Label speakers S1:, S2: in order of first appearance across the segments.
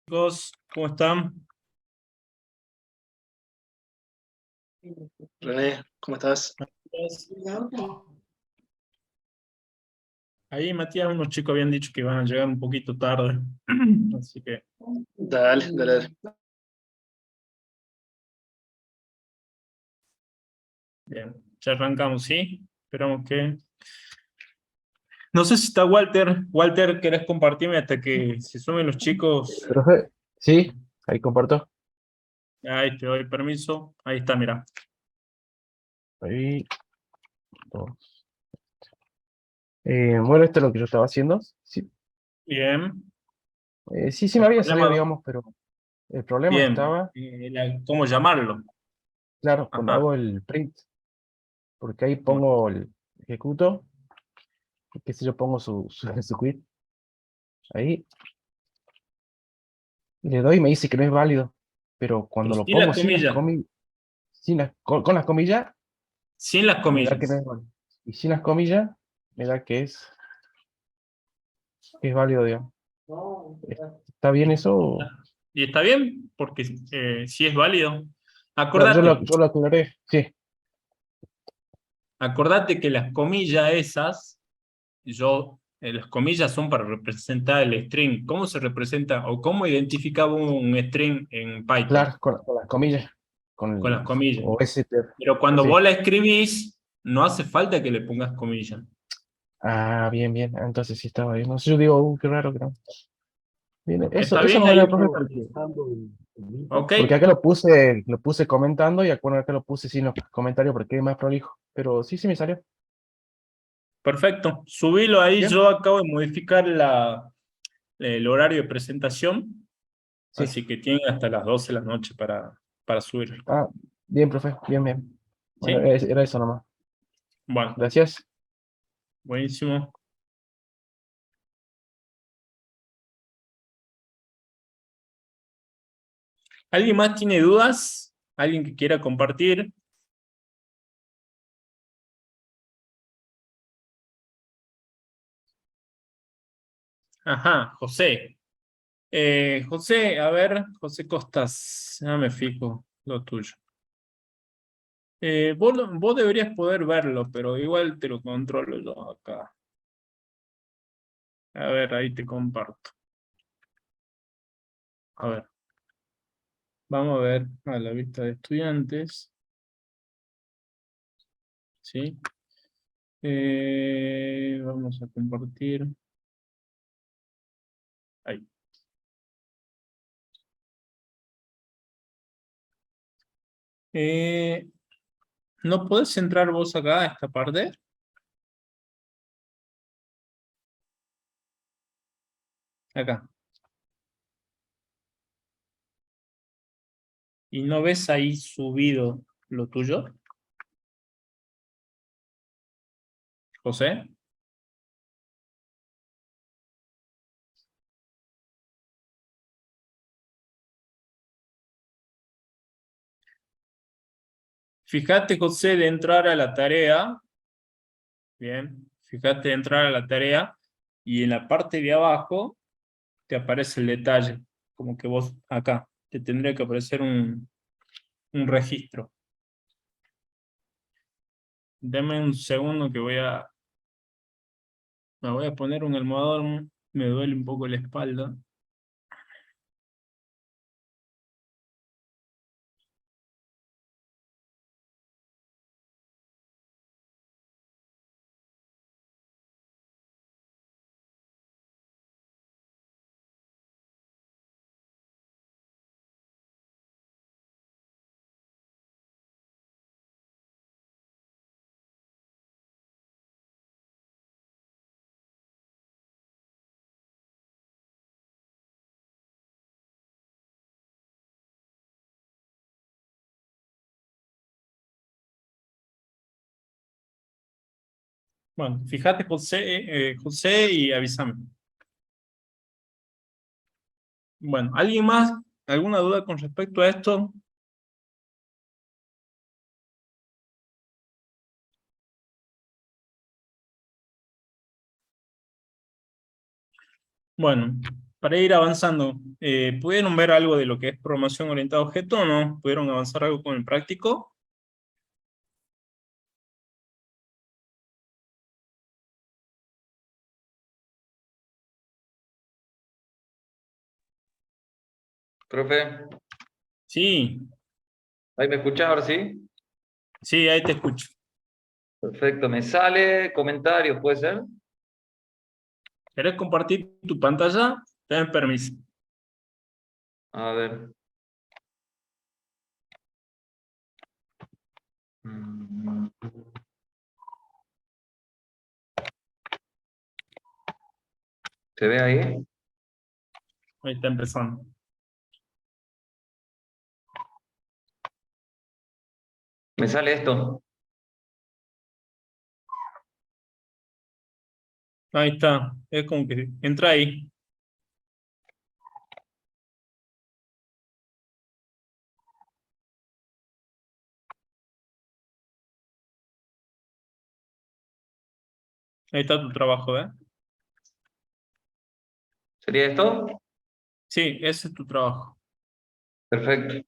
S1: Chicos, ¿cómo están?
S2: René, ¿cómo estás?
S1: Ahí, Matías, unos chicos habían dicho que iban a llegar un poquito tarde. Así que,
S2: Dale, dale, dale.
S1: bien, ya arrancamos, ¿sí? Esperamos que... No sé si está Walter. Walter, ¿querés compartirme hasta que se sumen los chicos?
S3: Profe, sí, ahí comparto.
S1: Ahí te doy permiso. Ahí está, mira.
S3: Ahí, dos. Bueno, esto es lo que yo estaba haciendo. Sí,
S1: Bien.
S3: sí me
S1: El
S3: había salido,
S1: problema,
S3: digamos, pero el problema
S1: bien.
S3: estaba,
S1: ¿Cómo llamarlo?
S3: claro, cuando
S1: Ajá.
S3: hago el print, porque ahí pongo el ejecuto, y qué sé yo, pongo su quit, ahí, y le doy y me dice que no es válido, pero
S1: Pero
S3: cuando lo
S1: sin las
S3: pongo sin las
S1: comillas.
S3: comillas, con las comillas,
S1: Sin las
S3: me da que no
S1: comillas.
S3: es válido. Y sin las comillas, me da que es válido, digamos. ¿Está bien eso?
S1: Y está bien, porque si es válido.
S3: Claro,
S1: Acordate,
S3: yo lo aclaré, sí.
S1: acordate que las comillas esas, las comillas son para representar el string. ¿Cómo se representa o cómo identificaba un string en Python?
S3: Claro, con las comillas, con
S1: Con las
S3: el
S1: comillas.
S3: OSTR.
S1: Pero cuando
S3: Sí.
S1: vos la escribís, no hace falta que le pongas comillas.
S3: Ah, bien, bien. Ah, entonces sí estaba bien. No sé, yo digo, qué raro que no. Bien,
S1: ¿Está
S3: eso
S1: bien
S3: no
S1: ahí?
S3: era, profe,
S1: ¿Ok?
S3: porque acá lo puse comentando y acá lo puse sin los comentarios porque es más prolijo. Pero sí, sí me salió.
S1: Perfecto. Subilo ahí.
S3: Bien,
S1: Yo acabo de modificar el horario de presentación,
S3: sí.
S1: así que tienen hasta las 12 de la noche para subirlo.
S3: Ah, bien, profe, bien, bien. Bueno,
S1: ¿Sí?
S3: era eso nomás.
S1: Bueno,
S3: Gracias.
S1: buenísimo. ¿Alguien más tiene dudas? ¿Alguien que quiera compartir? Ajá, José. José, a ver, José Costas, ya me fijo lo tuyo. Vos deberías poder verlo, pero igual te lo controlo yo acá. A ver, ahí te comparto. A ver, vamos a ver a la vista de estudiantes. ¿Sí? Vamos a compartir. Ahí. Eh, ¿No podés entrar vos acá a esta parte? Acá. ¿Y no ves ahí subido lo tuyo, José? Fíjate, José, de entrar a la tarea. Bien, fíjate de entrar a la tarea y en la parte de abajo te aparece el detalle, como que vos acá te tendría que aparecer un registro. Deme un segundo que me voy a poner un almohadón, me duele un poco la espalda. Bueno, fíjate, José, y avísame. Bueno, ¿alguien más? ¿Alguna duda con respecto a esto? Bueno, para ir avanzando, ¿pudieron ver algo de lo que es programación orientada a objeto o no? ¿Pudieron avanzar algo con el práctico?
S4: Profe,
S1: Sí,
S4: ¿ahí me escuchás ahora sí?
S1: sí, ahí te escucho.
S4: Perfecto, me sale comentarios, ¿puede ser?
S1: ¿Querés compartir tu pantalla? Ten permiso.
S4: A ver. Mm. ¿Se ve ahí?
S1: Ahí está empezando.
S4: Me sale esto.
S1: Ahí está. Es como que entra ahí. Ahí está tu trabajo, ¿eh?
S4: ¿Sería esto?
S1: Sí, ese es tu trabajo.
S4: Perfecto.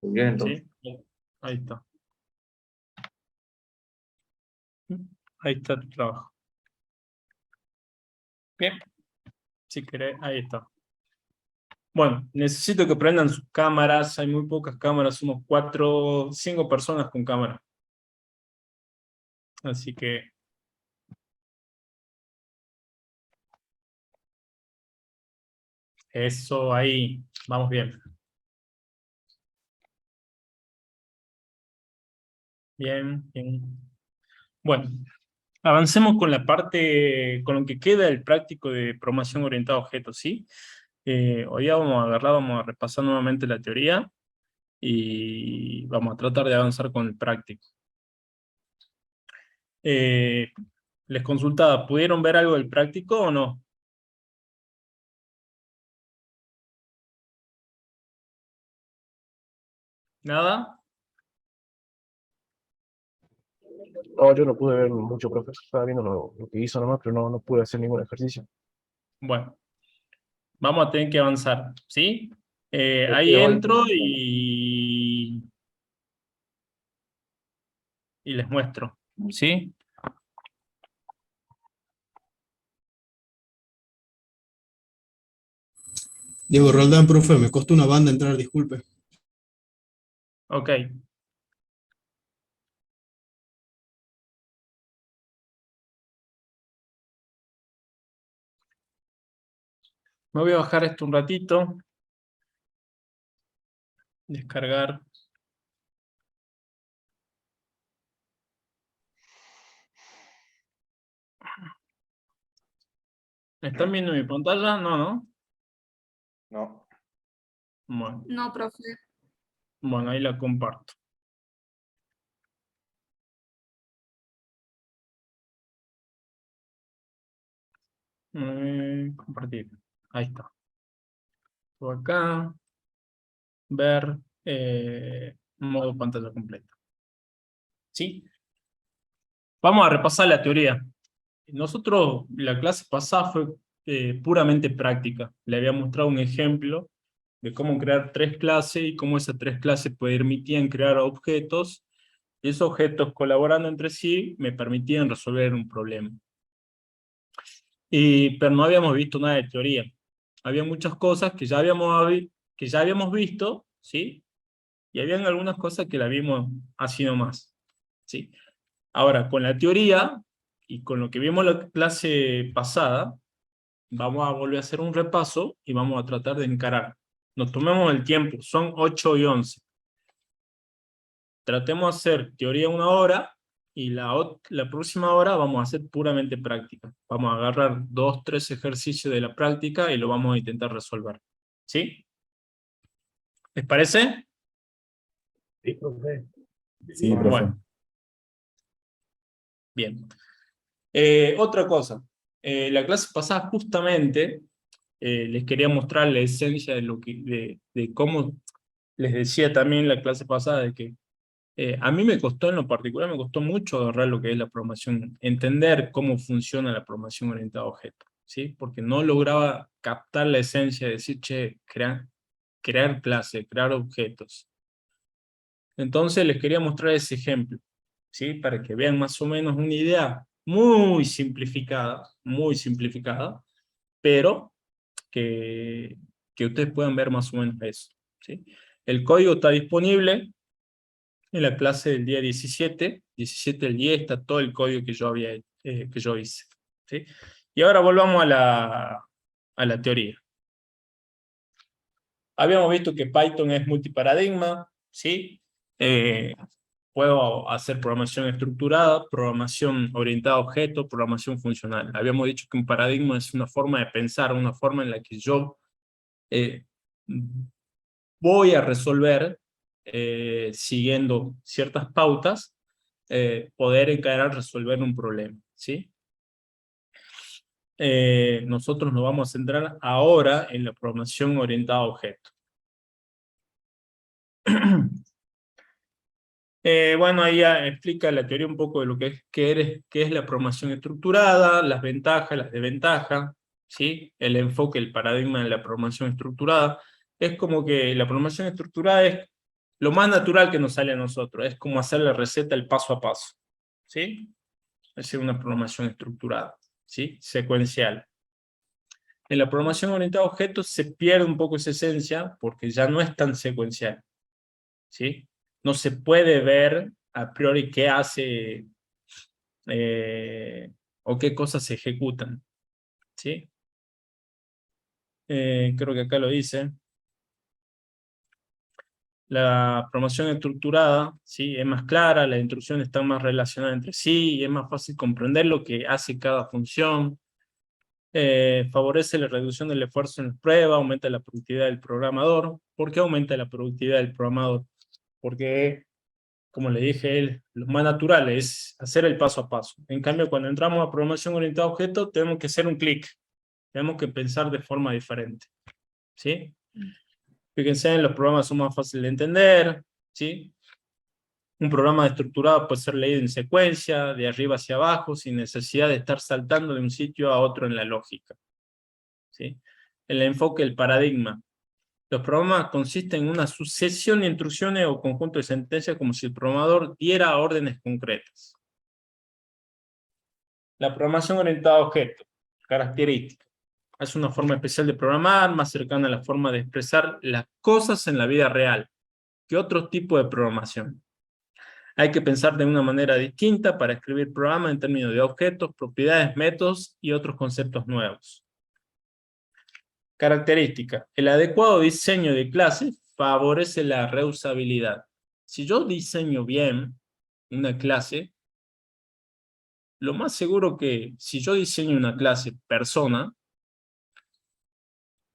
S4: Muy bien, entonces.
S1: ¿Sí? Ahí está. Ahí está tu trabajo. Bien. Si querés, ahí está. Bueno, necesito que prendan sus cámaras. Hay muy pocas cámaras, somos 4, 5 personas con cámara. Así que eso ahí, vamos bien. Bien, bien. Bueno, avancemos con la parte, con lo que queda del práctico de programación orientada a objetos, ¿sí? Hoy ya vamos a agarrar, vamos a repasar nuevamente la teoría y vamos a tratar de avanzar con el práctico. Les consultaba, ¿pudieron ver algo del práctico o no? ¿Nada?
S3: No, yo no pude ver mucho, profe. Estaba viendo lo que hizo nomás, pero no pude hacer ningún ejercicio.
S1: Bueno, vamos a tener que avanzar, ¿sí?
S3: Sí,
S1: Ahí
S3: voy.
S1: entro y les muestro, ¿sí?
S5: Diego Roldán, profe, me costó una banda entrar, disculpe.
S1: Ok. Me voy a bajar esto un ratito. Descargar. ¿Están viendo mi pantalla? No, ¿no?
S4: No.
S1: Bueno,
S6: No, profe.
S1: bueno, ahí la comparto. Compartir. Ahí está. Por acá. Ver modo pantalla completa. ¿Sí? Vamos a repasar la teoría. Nosotros, la clase pasada fue puramente práctica. Le había mostrado un ejemplo de cómo crear 3 clases y cómo esas 3 clases permitían crear objetos. Y esos objetos colaborando entre sí me permitían resolver un problema. Pero no habíamos visto nada de teoría. Había muchas cosas que ya habíamos visto, ¿sí? Y habían algunas cosas que la vimos así nomás, ¿sí? Ahora, con la teoría y con lo que vimos la clase pasada, vamos a volver a hacer un repaso y vamos a tratar de encarar. Nos tomemos el tiempo, son 8 y 11. Tratemos de hacer teoría 1 hora y la próxima hora vamos a hacer puramente práctica. Vamos a agarrar 2, 3 ejercicios de la práctica y lo vamos a intentar resolver. ¿Sí? ¿Les parece?
S3: Sí, profe.
S7: Sí, profe.
S1: Bueno, bien. Otra cosa. La clase pasada justamente les quería mostrar la esencia de cómo les decía también la clase pasada de que a mí me costó, en lo particular, me costó mucho agarrar lo que es la programación, entender cómo funciona la programación orientada a objetos, ¿sí? Porque no lograba captar la esencia de decir, che, crear clase, crear objetos. Entonces les quería mostrar ese ejemplo, ¿sí? Para que vean más o menos una idea muy simplificada, pero que ustedes puedan ver más o menos eso, ¿sí? El código está disponible en la clase del día 17 del 10 está todo el código que yo hice, ¿sí? Y ahora volvamos a la teoría. Habíamos visto que Python es multiparadigma, ¿sí? Puedo hacer programación estructurada, programación orientada a objetos, programación funcional. Habíamos dicho que un paradigma es una forma de pensar, una forma en la que yo voy a resolver, siguiendo ciertas pautas, poder encarar a resolver un problema, ¿sí? Nosotros nos vamos a centrar ahora en la programación orientada a objetos. Bueno, ahí ya explica la teoría un poco de lo que qué es la programación estructurada, las ventajas, las desventajas, ¿sí? El enfoque, el paradigma de la programación estructurada. Es como que la programación estructurada es lo más natural que nos sale a nosotros, es como hacer la receta el paso a paso, ¿sí? Es una programación estructurada, ¿sí? Secuencial. En la programación orientada a objetos se pierde un poco esa esencia porque ya no es tan secuencial, ¿sí? No se puede ver a priori qué hace o qué cosas se ejecutan, ¿sí? Creo que acá lo dice. La programación estructurada, ¿sí? Es más clara, las instrucciones están más relacionadas entre sí, y es más fácil comprender lo que hace cada función. Favorece la reducción del esfuerzo en la prueba, aumenta la productividad del programador. ¿Por qué aumenta la productividad del programador? Porque, como le dije, lo más natural es hacer el paso a paso. En cambio, cuando entramos a programación orientada a objetos, tenemos que hacer un clic. Tenemos que pensar de forma diferente, ¿sí? Fíjense, los programas son más fáciles de entender, ¿sí? Un programa estructurado puede ser leído en secuencia, de arriba hacia abajo, sin necesidad de estar saltando de un sitio a otro en la lógica, ¿sí? El enfoque, el paradigma. Los programas consisten en una sucesión de instrucciones o conjunto de sentencias como si el programador diera órdenes concretas. La programación orientada a objetos. Características. Es una forma especial de programar, más cercana a la forma de expresar las cosas en la vida real que otro tipo de programación. Hay que pensar de una manera distinta para escribir programas en términos de objetos, propiedades, métodos y otros conceptos nuevos. Característica. El adecuado diseño de clases favorece la reusabilidad. Si yo diseño bien una clase, lo más seguro que si yo diseño una clase persona,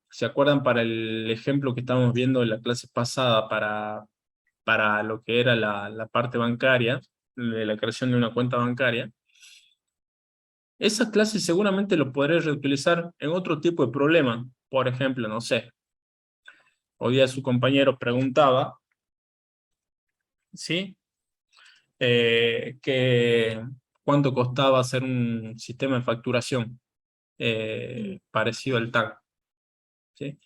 S1: ¿se acuerdan para el ejemplo que estábamos viendo en la clase pasada para lo que era la parte bancaria, de la creación de una cuenta bancaria? Esa clase seguramente lo podré reutilizar en otro tipo de problema. Por ejemplo, no sé, hoy día su compañero preguntaba, ¿sí? Que cuánto costaba hacer un sistema de facturación parecido al TAG, ¿sí?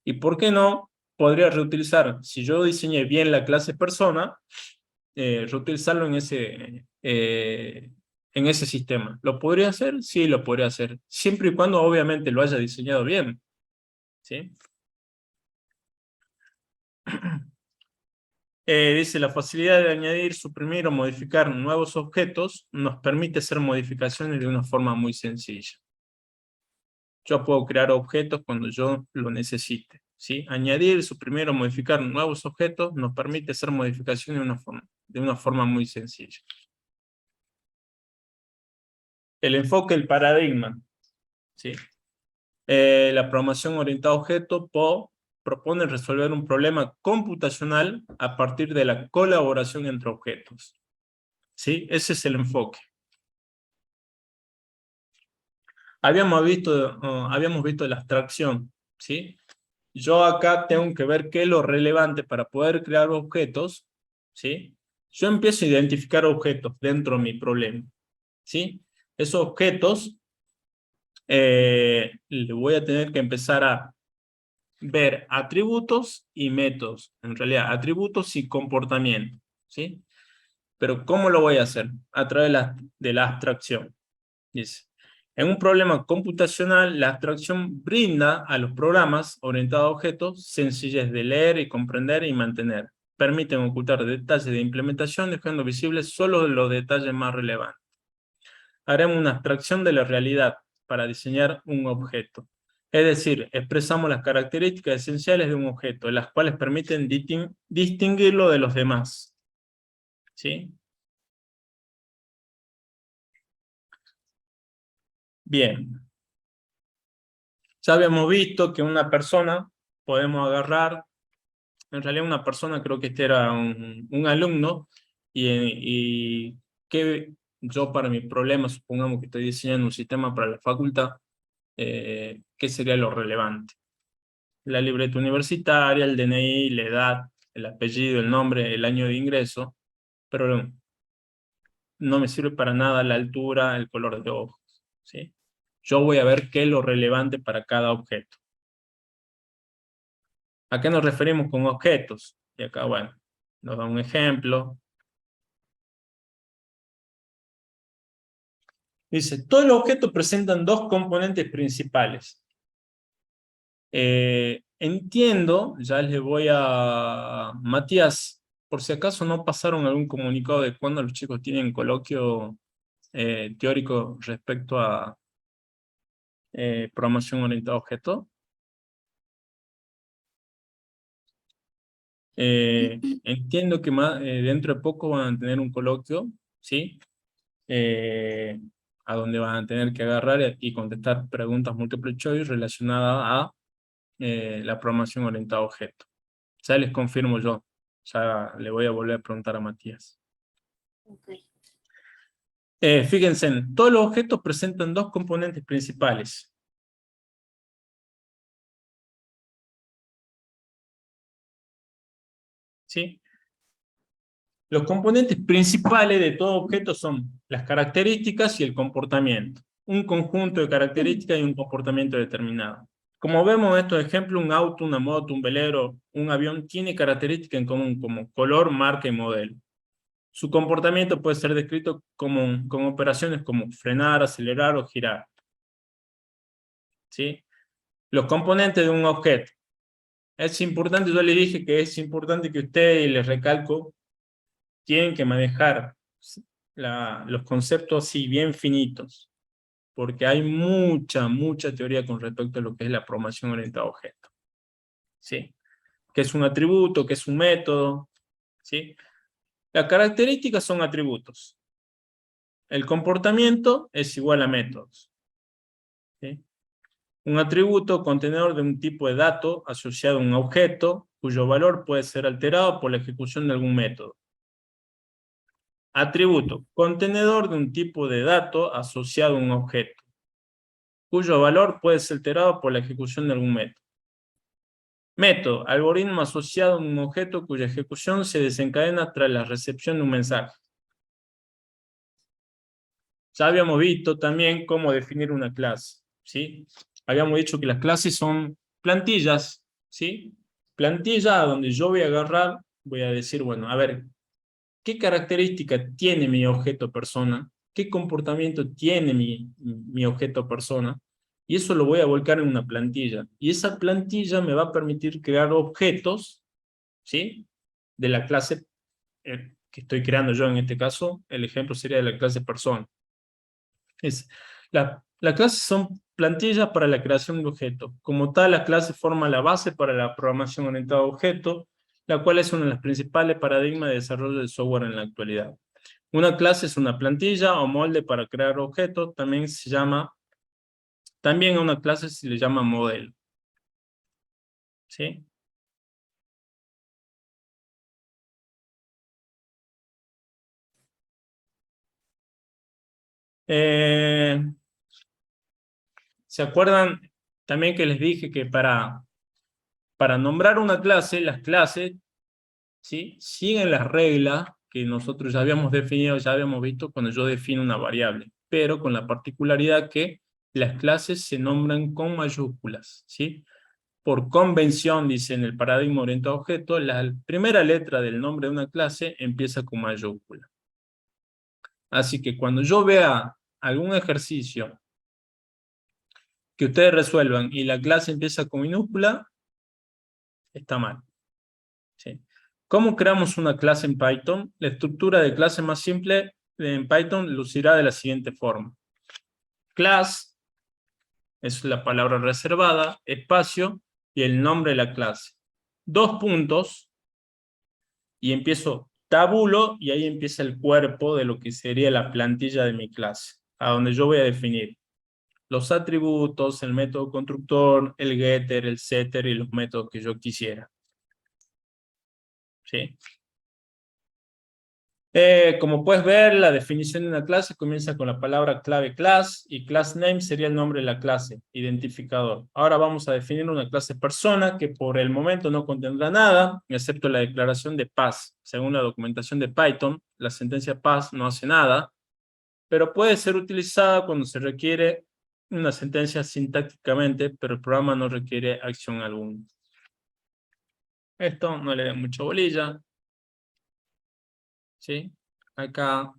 S1: ¿Y por qué no podría reutilizar? Si yo diseñé bien la clase persona, reutilizarlo en ese sistema. ¿Lo podría hacer? Sí, lo podría hacer. Siempre y cuando obviamente lo haya diseñado bien, ¿sí? Dice, la facilidad de añadir, suprimir o modificar nuevos objetos nos permite hacer modificaciones de una forma muy sencilla. Yo puedo crear objetos cuando yo lo necesite, ¿sí? Añadir, suprimir o modificar nuevos objetos nos permite hacer modificaciones de una forma muy sencilla. El enfoque, el paradigma, ¿sí? La programación orientada a objetos propone resolver un problema computacional a partir de la colaboración entre objetos, ¿sí? Ese es el enfoque. Habíamos visto la abstracción, ¿sí? Yo acá tengo que ver qué es lo relevante para poder crear objetos, ¿sí? Yo empiezo a identificar objetos dentro de mi problema, ¿sí? Esos objetos le voy a tener que empezar a ver atributos y métodos. En realidad, atributos y comportamiento, ¿sí? Pero ¿cómo lo voy a hacer? A través de la abstracción. Dice, en un problema computacional, la abstracción brinda a los programas orientados a objetos sencillez de leer y comprender y mantener. Permiten ocultar detalles de implementación, dejando visibles solo los detalles más relevantes. Haremos una abstracción de la realidad para diseñar un objeto. Es decir, expresamos las características esenciales de un objeto, las cuales permiten distinguirlo de los demás. ¿Sí? Bien. Ya habíamos visto que una persona podemos agarrar, en realidad una persona, creo que este era un alumno, y que yo para mi problema, supongamos que estoy diseñando un sistema para la facultad, ¿qué sería lo relevante? La libreta universitaria, el DNI, la edad, el apellido, el nombre, el año de ingreso, pero no me sirve para nada la altura, el color de ojos, ¿sí? Yo voy a ver qué es lo relevante para cada objeto. ¿A qué nos referimos con objetos? Y acá, bueno, nos da un ejemplo. Dice, todos los objetos presentan dos componentes principales. Entiendo, ya le voy a Matías, por si acaso no pasaron algún comunicado de cuándo los chicos tienen coloquio teórico respecto a programación orientada a objetos. Entiendo que dentro de poco van a tener un coloquio, ¿sí? A donde van a tener que agarrar y contestar preguntas múltiple choice relacionadas a la programación orientada a objetos. Ya les confirmo yo. Ya le voy a volver a preguntar a Matías.
S6: Okay.
S1: Fíjense, todos los objetos presentan dos componentes principales. ¿Sí? Los componentes principales de todo objeto son las características y el comportamiento. Un conjunto de características y un comportamiento determinado. Como vemos en estos ejemplos, un auto, una moto, un velero, un avión tiene características en común como color, marca y modelo. Su comportamiento puede ser descrito con operaciones como frenar, acelerar o girar. ¿Sí? Los componentes de un objeto. Es importante, yo le dije que es importante que ustedes, y les recalco, tienen que manejar los conceptos así bien finitos, porque hay mucha teoría con respecto a lo que es la programación orientada a objetos. ¿Sí? ¿Qué es un atributo? ¿Qué es un método? ¿Sí? Las características son atributos. El comportamiento es igual a métodos. ¿Sí? Un atributo contenedor de un tipo de dato asociado a un objeto, cuyo valor puede ser alterado por la ejecución de algún método. Atributo, contenedor de un tipo de dato asociado a un objeto, cuyo valor puede ser alterado por la ejecución de algún método. Método, algoritmo asociado a un objeto cuya ejecución se desencadena tras la recepción de un mensaje. Ya habíamos visto también cómo definir una clase, ¿sí? Habíamos dicho que las clases son plantillas, ¿sí? Plantilla donde yo voy a agarrar, voy a decir, bueno, a ver, ¿qué característica tiene mi objeto persona? ¿Qué comportamiento tiene mi objeto persona? Y eso lo voy a volcar en una plantilla. Y esa plantilla me va a permitir crear objetos, ¿sí? De la clase que estoy creando yo en este caso. El ejemplo sería de la clase persona. Las clases son plantillas para la creación de objetos. Como tal, las clases forman la base para la programación orientada a objetos, la cual es uno de los principales paradigmas de desarrollo de software en la actualidad. Una clase es una plantilla o molde para crear objetos, también a una clase se le llama modelo. ¿Sí? ¿Se acuerdan también que les dije que para nombrar una clase, las clases, ¿sí?, siguen las reglas que nosotros ya habíamos definido, ya habíamos visto cuando yo defino una variable, pero con la particularidad que las clases se nombran con mayúsculas, ¿sí? Por convención, dice en el paradigma orientado a objeto, la primera letra del nombre de una clase empieza con mayúscula. Así que cuando yo vea algún ejercicio que ustedes resuelvan y la clase empieza con minúscula, está mal, ¿sí? ¿Cómo creamos una clase en Python? La estructura de clase más simple en Python lucirá de la siguiente forma. Class es la palabra reservada, espacio y el nombre de la clase. 2 puntos y empiezo tabulo y ahí empieza el cuerpo de lo que sería la plantilla de mi clase, a donde yo voy a definir los atributos, el método constructor, el getter, el setter y los métodos que yo quisiera. ¿Sí? Como puedes ver, la definición de una clase comienza con la palabra clave class y class name sería el nombre de la clase, identificador. Ahora vamos a definir una clase persona que por el momento no contendrá nada, excepto la declaración de pass. Según la documentación de Python, la sentencia pass no hace nada, pero puede ser utilizada cuando se requiere una sentencia sintácticamente, pero el programa no requiere acción alguna. Esto no le den mucha bolilla. ¿Sí? Acá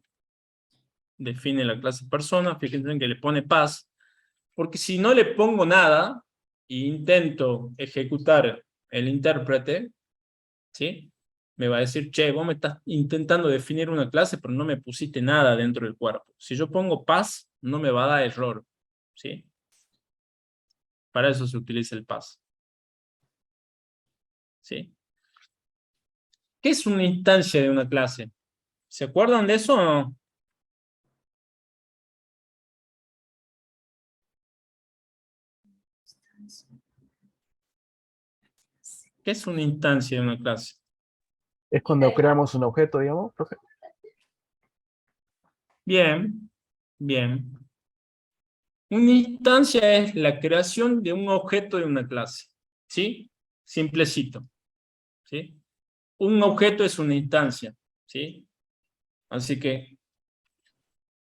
S1: define la clase persona, fíjense en que le pone pass, porque si no le pongo nada e intento ejecutar el intérprete, ¿sí? Me va a decir, che, vos me estás intentando definir una clase, pero no me pusiste nada dentro del cuerpo. Si yo pongo pass, no me va a dar error, ¿sí? Para eso se utiliza el pass. ¿Sí? ¿Qué es una instancia de una clase? ¿Se acuerdan de eso o no? ¿Qué es una instancia de una clase?
S3: Es cuando creamos un objeto, digamos, profe.
S1: Bien, bien. Una instancia es la creación de un objeto de una clase. ¿Sí? Simplecito. ¿Sí? Un objeto es una instancia. ¿Sí? Así que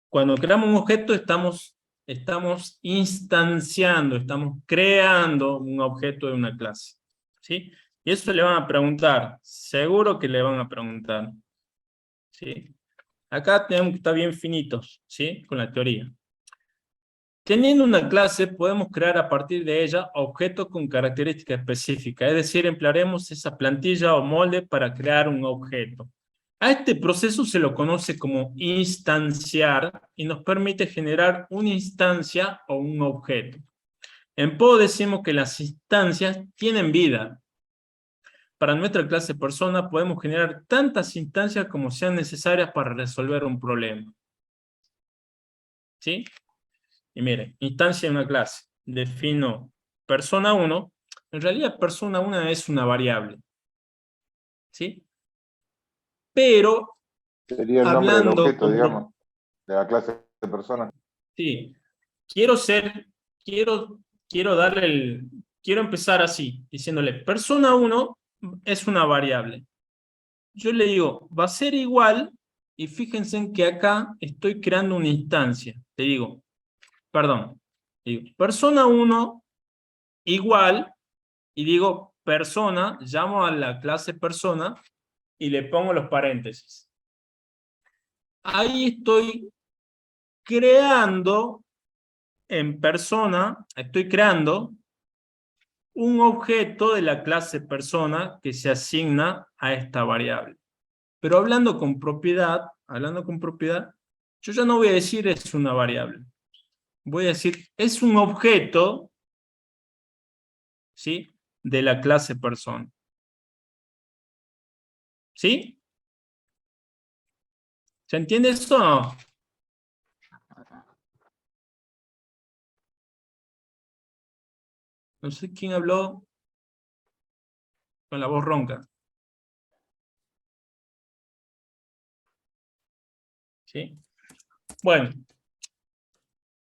S1: cuando creamos un objeto estamos instanciando, estamos creando un objeto de una clase. ¿Sí? Y eso le van a preguntar. Seguro que le van a preguntar. ¿Sí? Acá tenemos que estar bien finitos, ¿sí? Con la teoría. Teniendo una clase, podemos crear a partir de ella objetos con características específicas, es decir, emplearemos esa plantilla o molde para crear un objeto. A este proceso se lo conoce como instanciar y nos permite generar una instancia o un objeto. En Poe decimos que las instancias tienen vida. Para nuestra clase persona podemos generar tantas instancias como sean necesarias para resolver un problema. ¿Sí? Y miren, instancia de una clase. Defino persona 1. En realidad persona 1 es una variable. ¿Sí? Pero
S6: Sería el nombre del objeto, digamos, de la clase de persona.
S1: Sí. Quiero empezar así, diciéndole, persona 1 es una variable. Yo le digo, va a ser igual, y fíjense en que acá estoy creando una instancia. Te digo, perdón, digo, persona 1 igual, y digo persona, llamo a la clase persona, y le pongo los paréntesis. Ahí estoy creando en persona, estoy creando un objeto de la clase persona que se asigna a esta variable. Pero hablando con propiedad, yo ya no voy a decir es una variable. Voy a decir es un objeto, ¿sí?, de la clase persona. ¿Sí? ¿Se entiende esto o no? No sé quién habló con la voz ronca. ¿Sí? Bueno,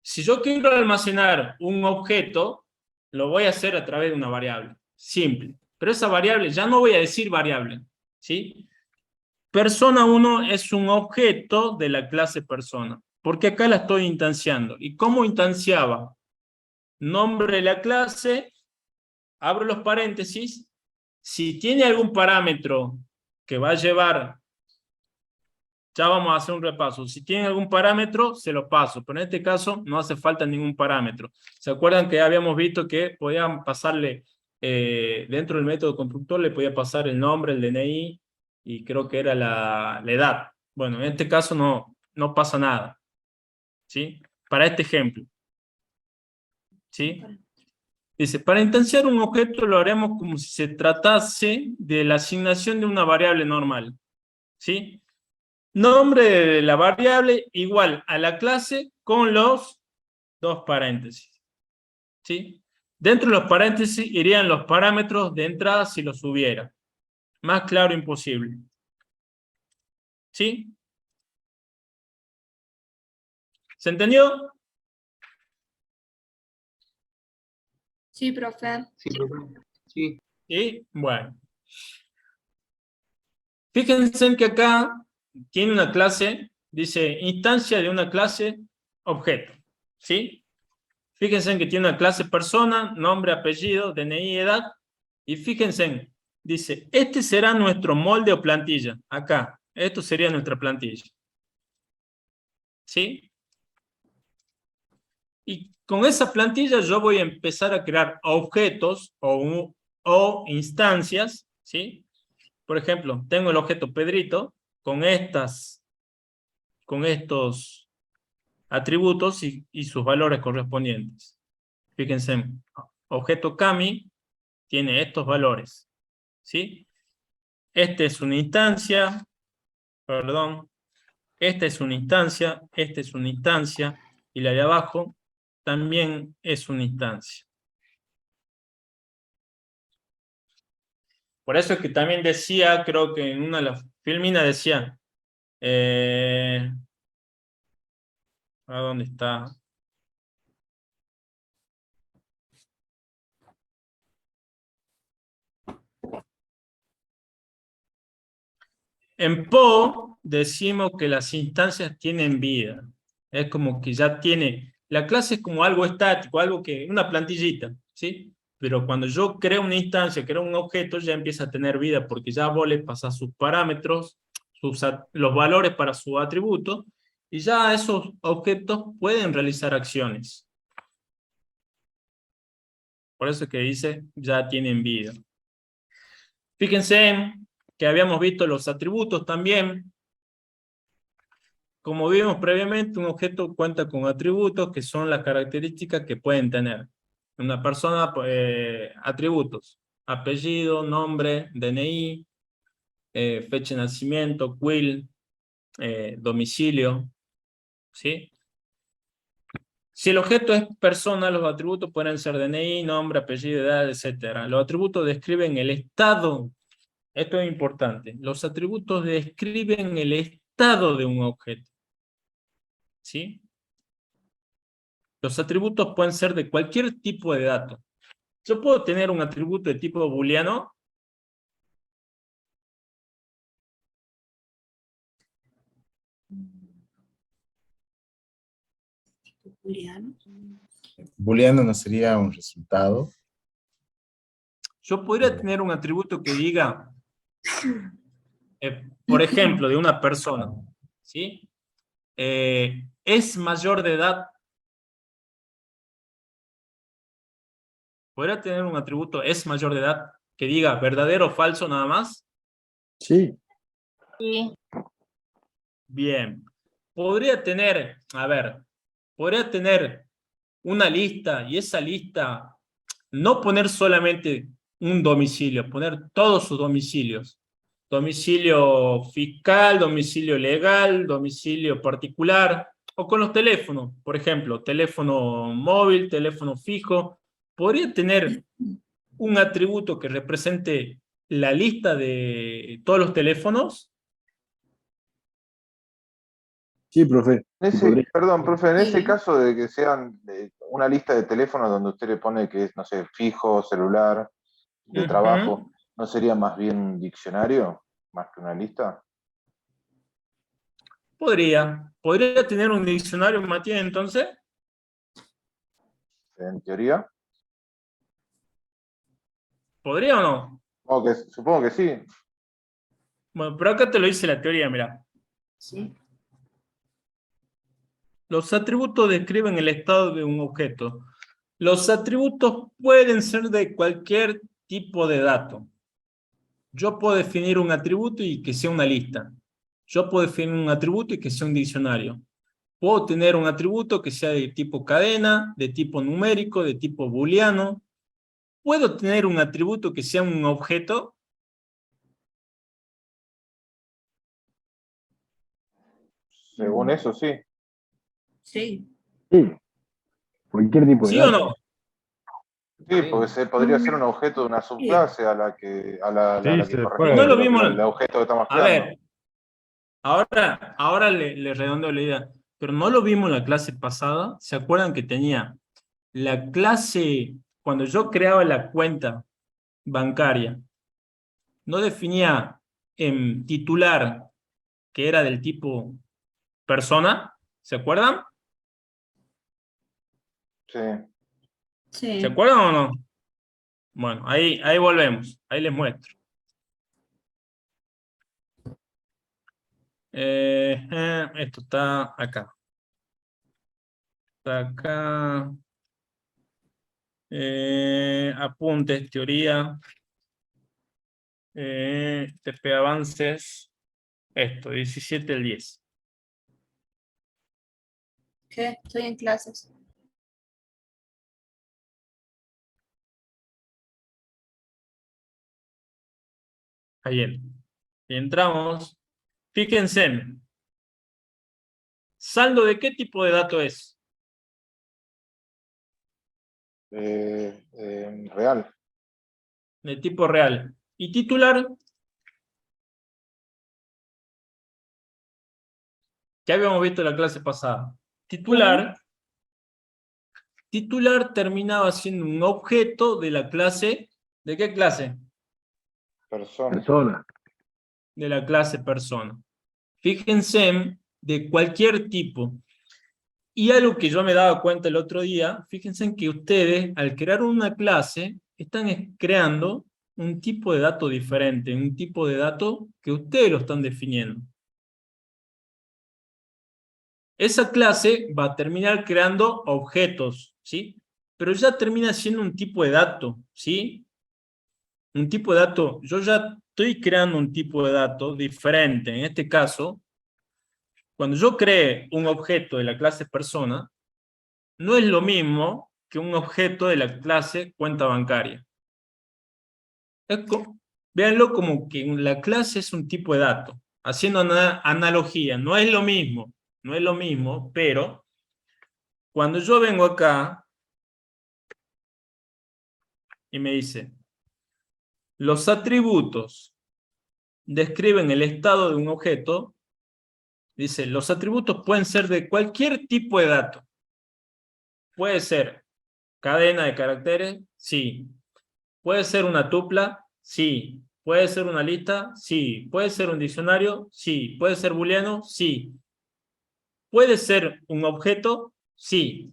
S1: si yo quiero almacenar un objeto, lo voy a hacer a través de una variable. Simple. Pero esa variable, ya no voy a decir variable. ¿Sí? Persona 1 es un objeto de la clase persona. Porque acá la estoy instanciando. ¿Y cómo instanciaba? nombre de la clase, abro los paréntesis, si tiene algún parámetro que va a llevar, ya vamos a hacer un repaso, si tiene algún parámetro, se lo paso, pero en este caso no hace falta ningún parámetro. ¿Se acuerdan que habíamos visto que podían pasarle, dentro del método constructor, le podía pasar el nombre, el DNI, y creo que era la edad? Bueno, en este caso no pasa nada, ¿sí? Para este ejemplo, ¿sí? Dice, para instanciar un objeto lo haremos como si se tratase de la asignación de una variable normal, ¿sí? Nombre de la variable igual a la clase con los dos paréntesis, ¿sí? Dentro de los paréntesis irían los parámetros de entrada si los hubiera. Más claro imposible. ¿Sí? ¿Se entendió?
S7: Sí, profe.
S4: Sí, profe. Sí.
S1: Sí, bueno. Fíjense que acá tiene una clase, dice instancia de una clase objeto, ¿sí? Fíjense que tiene una clase persona, nombre, apellido, DNI, edad, y fíjense, dice, este será nuestro molde o plantilla, acá, esto sería nuestra plantilla, ¿sí? Y con esa plantilla yo voy a empezar a crear objetos o instancias, ¿sí? Por ejemplo, tengo el objeto Pedrito con estos atributos y sus valores correspondientes. Fíjense, objeto Cami tiene estos valores, ¿sí? Esta es una instancia, perdón, esta es una instancia, esta es una instancia, y la de abajo también es una instancia. Por eso es que también decía, creo que en una de las filminas decía, ¿a dónde está? En Po decimos que las instancias tienen vida. Es como que ya tiene, la clase es como algo estático, algo que, una plantillita, ¿sí? Pero cuando yo creo una instancia, creo un objeto, ya empieza a tener vida, porque ya vos le pasás sus parámetros, los valores para su atributo, y ya esos objetos pueden realizar acciones. Por eso es que dice, ya tienen vida. Fíjense que habíamos visto los atributos también. Como vimos previamente, un objeto cuenta con atributos que son las características que pueden tener una persona, atributos, apellido, nombre, DNI, fecha de nacimiento, quill, domicilio, ¿sí? Si el objeto es persona, los atributos pueden ser DNI, nombre, apellido, edad, etc. Los atributos describen el estado, esto es importante, los atributos describen el estado de un objeto, ¿sí? Los atributos pueden ser de cualquier tipo de dato. Yo puedo tener un atributo de tipo booleano.
S8: Booleano no sería un resultado.
S1: Yo podría tener un atributo que diga, por ejemplo, de una persona, ¿sí? Es mayor de edad. ¿Podría tener un atributo es mayor de edad que diga verdadero o falso nada más?
S5: Sí.
S7: Sí.
S1: Bien. Podría tener, a ver, podría tener una lista y esa lista no poner solamente un domicilio, poner todos sus domicilios. Domicilio fiscal, domicilio legal, domicilio particular, o con los teléfonos, por ejemplo, teléfono móvil, teléfono fijo. Podría tener un atributo que represente la lista de todos los teléfonos.
S5: Sí, profe.
S6: Perdón, profe, en ese
S7: Sí.
S6: caso de que sean una lista de teléfonos donde usted le pone que es, no sé, fijo, celular, de trabajo, ¿no sería más bien un diccionario más que una lista?
S1: Podría tener un diccionario, Matías, entonces.
S6: en teoría.
S1: ¿Podría o no?
S6: Supongo que sí.
S1: Bueno, pero acá te lo dice la teoría, mira.
S7: Sí.
S1: Los atributos describen el estado de un objeto. Los atributos pueden ser de cualquier tipo de dato. Yo puedo definir un atributo y que sea una lista. Yo puedo definir un atributo y que sea un diccionario. Puedo tener un atributo que sea de tipo cadena, de tipo numérico, de tipo booleano. ¿Puedo tener un atributo que sea un objeto?
S6: Según eso, sí.
S7: Sí.
S3: Sí. Cualquier tipo de
S1: ¿Sí o
S3: dato.
S1: no?
S6: Sí, porque podría ser un objeto de una subclase a la que
S3: Sí, se
S6: corresponde
S3: puede.
S1: No lo vimos.
S6: el objeto que estamos
S1: A
S6: creando.
S1: ver, ahora le redondeo la idea, pero no lo vimos en la clase pasada. ¿Se acuerdan que tenía la clase, cuando yo creaba la cuenta bancaria, no definía en titular que era del tipo persona? ¿Se acuerdan?
S6: Sí.
S7: Sí.
S1: ¿Se acuerdan o no? Bueno, ahí volvemos, ahí les muestro. Esto está acá. Está acá. Apuntes, teoría. TP avances. Esto, 17 del 10.
S7: ¿Qué? Estoy en clases.
S1: Ayer. Y entramos. Fíjense. ¿Saldo de qué tipo de dato es?
S6: Real.
S1: De tipo real. ¿Y titular? Que habíamos visto en la clase pasada. Titular terminaba siendo un objeto de la clase. ¿De qué clase?
S6: Persona.
S1: De la clase persona. Fíjense, de cualquier tipo. Y algo que yo me daba cuenta el otro día, fíjense en que ustedes, al crear una clase, están creando un tipo de dato diferente, un tipo de dato que ustedes lo están definiendo. Esa clase va a terminar creando objetos, ¿sí? Pero ya termina siendo un tipo de dato, ¿sí? Un tipo de dato, yo ya estoy creando un tipo de dato diferente. En este caso, cuando yo cree un objeto de la clase persona, no es lo mismo que un objeto de la clase cuenta bancaria. Véanlo como que la clase es un tipo de dato. Haciendo una analogía, no es lo mismo, pero cuando yo vengo acá y me dice, los atributos describen el estado de un objeto, dice, los atributos pueden ser de cualquier tipo de dato. Puede ser cadena de caracteres, sí. Puede ser una tupla, sí. Puede ser una lista, sí. Puede ser un diccionario, sí. Puede ser booleano, sí. ¿Puede ser un objeto? Sí.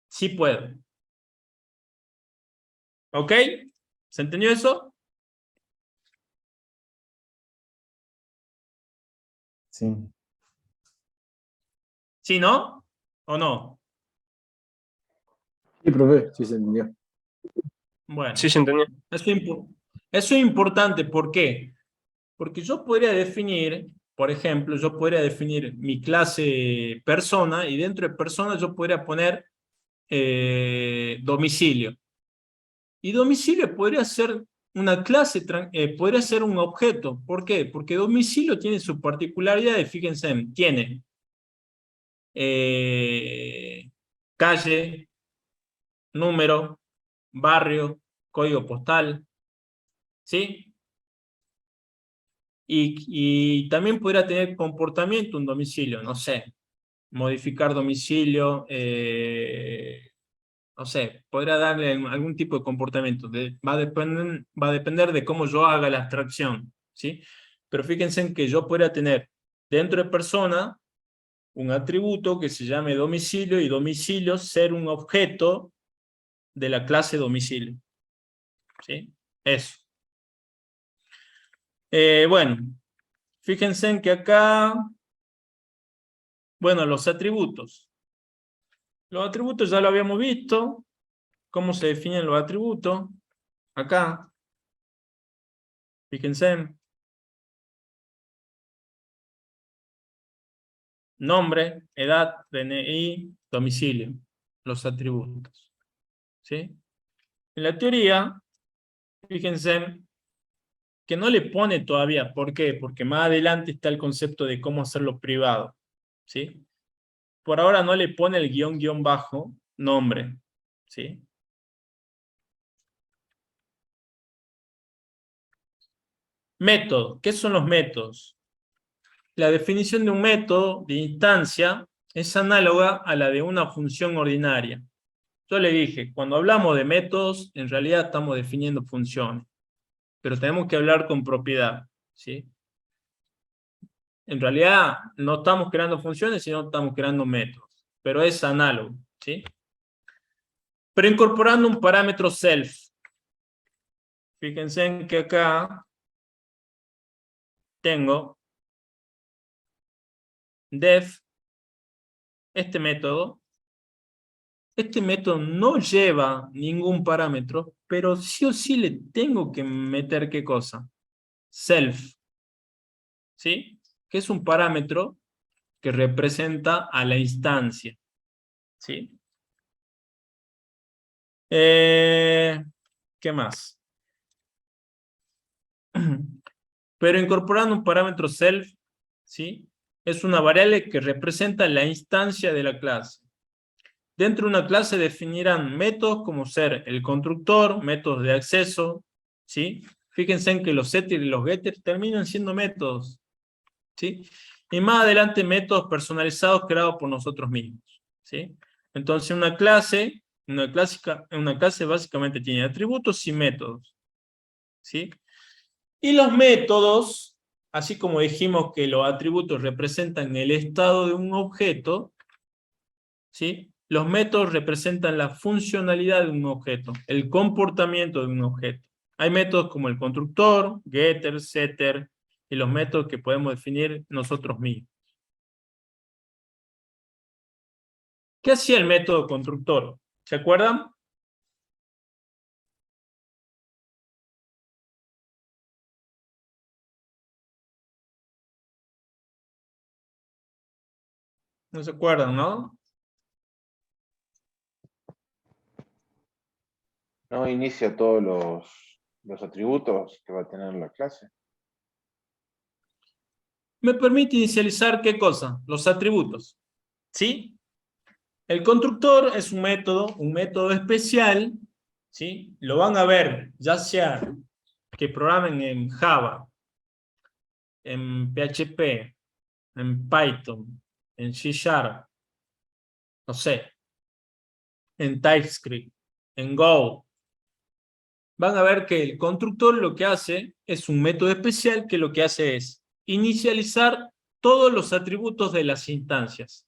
S1: Sí puede. ¿Ok? ¿Se entendió eso?
S8: Sí.
S1: ¿Sí, no? ¿O no?
S3: Sí, profe, sí se entendió.
S1: Bueno.
S2: Sí, se entendió.
S1: Eso es importante. ¿Por qué? Porque yo podría definir, por ejemplo, yo podría definir mi clase persona y dentro de persona yo podría poner domicilio. Y domicilio podría ser una clase, podría ser un objeto. ¿Por qué? Porque domicilio tiene su particularidad, fíjense, tiene calle, número, barrio, código postal, ¿sí? Y también podría tener comportamiento un domicilio, no sé, modificar domicilio, no sé, podría darle algún tipo de comportamiento. Va a depender de cómo yo haga la abstracción, ¿sí? Pero fíjense en que yo podría tener dentro de persona un atributo que se llame domicilio y domicilio ser un objeto de la clase domicilio. ¿Sí? Eso. Bueno, fíjense en que acá, bueno, los atributos. Los atributos ya lo habíamos visto. ¿Cómo se definen los atributos? Acá. Fíjense. Nombre, edad, DNI, domicilio. Los atributos. ¿Sí? En la teoría, fíjense que no le pone todavía. ¿Por qué? Porque más adelante está el concepto de cómo hacerlo privado. ¿Sí? Por ahora no le pone el guión bajo nombre. ¿Sí? Método. ¿Qué son los métodos? La definición de un método de instancia es análoga a la de una función ordinaria. Yo le dije, cuando hablamos de métodos, en realidad estamos definiendo funciones. Pero tenemos que hablar con propiedad. ¿Sí? En realidad no estamos creando funciones, sino estamos creando métodos. Pero es análogo. ¿Sí? Pero incorporando un parámetro self. Fíjense en que acá tengo def, este método no lleva ningún parámetro, pero sí o sí le tengo que meter ¿qué cosa? Self. ¿Sí? Que es un parámetro que representa a la instancia. ¿Sí? ¿Qué más? Pero incorporando un parámetro self, ¿sí? Es una variable que representa la instancia de la clase. Dentro de una clase definirán métodos como ser el constructor, métodos de acceso, ¿sí? Fíjense en que los setters y los getters terminan siendo métodos, ¿sí? Y más adelante métodos personalizados creados por nosotros mismos, ¿sí? Entonces una clase básicamente tiene atributos y métodos, ¿sí? Y los métodos, así como dijimos que los atributos representan el estado de un objeto, ¿sí? Los métodos representan la funcionalidad de un objeto, el comportamiento de un objeto. Hay métodos como el constructor, getter, setter, y los métodos que podemos definir nosotros mismos. ¿Qué hacía el método constructor? ¿Se acuerdan? No se acuerdan, ¿no?
S6: No inicia todos los atributos que va a tener la clase.
S1: Me permite inicializar ¿qué cosa? Los atributos. ¿Sí? El constructor es un método especial, ¿sí? Lo van a ver, ya sea que programen en Java, en PHP, en Python, en C#, no sé, en TypeScript, en Go. Van a ver que el constructor lo que hace es un método especial que lo que hace es inicializar todos los atributos de las instancias.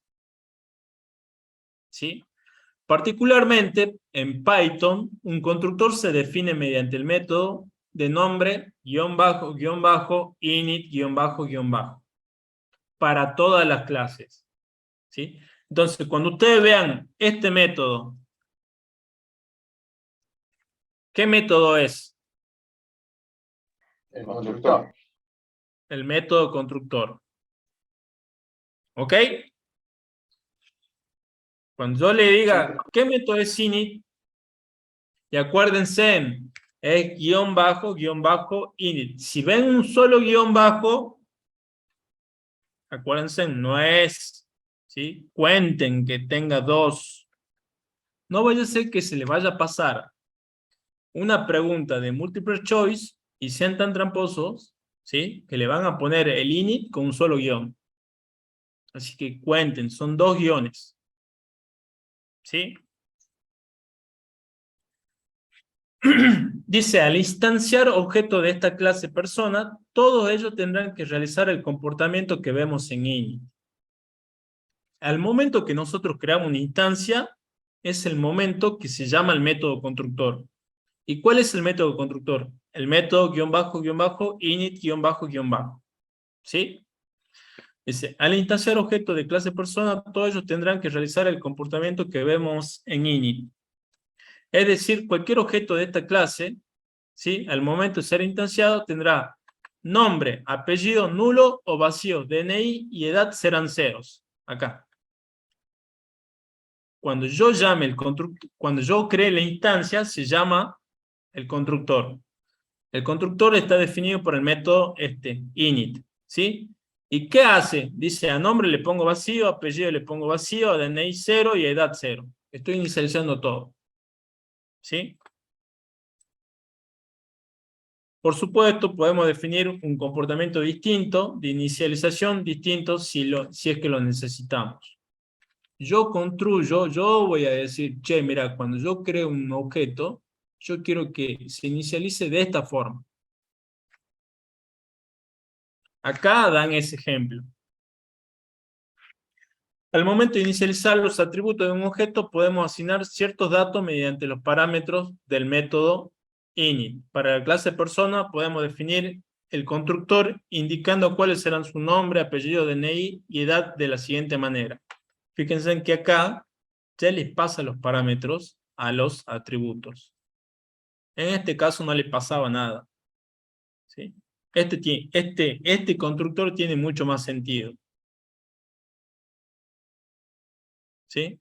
S1: ¿Sí? Particularmente, en Python, un constructor se define mediante el método de nombre, guión bajo, init, guión bajo, para todas las clases. ¿Sí? Entonces, cuando ustedes vean este método, ¿qué método es?
S6: El constructor.
S1: El método constructor. ¿Ok? Cuando yo le diga, ¿qué método es init? Y acuérdense, es guión bajo, init. Si ven un solo guión bajo, acuérdense, no es, ¿sí? Cuenten que tenga dos. No vaya a ser que se le vaya a pasar una pregunta de multiple choice y sean tan tramposos, ¿sí? Que le van a poner el init con un solo guión. Así que cuenten, son dos guiones. ¿Sí? Dice, al instanciar objeto de esta clase persona, todos ellos tendrán que realizar el comportamiento que vemos en init. Al momento que nosotros creamos una instancia, es el momento que se llama el método constructor. ¿Y cuál es el método constructor? El método guión bajo, init guión bajo. ¿Sí? Dice, al instanciar objetos de clase persona, todos ellos tendrán que realizar el comportamiento que vemos en init. Es decir, cualquier objeto de esta clase, ¿sí? Al momento de ser instanciado, tendrá nombre, apellido nulo o vacío, DNI y edad serán ceros. Acá. Cuando yo llame el constructor, cuando yo cree la instancia, se llama el constructor. El constructor está definido por el método init, ¿sí? ¿Y qué hace? Dice, a nombre le pongo vacío, a apellido le pongo vacío, a DNI 0 y a edad 0. Estoy inicializando todo. ¿Sí? Por supuesto, podemos definir un comportamiento distinto, de inicialización distinto, si es que lo necesitamos. Yo construyo, yo voy a decir, che, mira, cuando yo creo un objeto, yo quiero que se inicialice de esta forma. Acá dan ese ejemplo. Al momento de inicializar los atributos de un objeto, podemos asignar ciertos datos mediante los parámetros del método init. Para la clase persona, podemos definir el constructor indicando cuáles serán su nombre, apellido, DNI y edad de la siguiente manera. Fíjense en que acá ya les pasa los parámetros a los atributos. En este caso no le pasaba nada. ¿Sí? Este constructor tiene mucho más sentido. ¿Sí?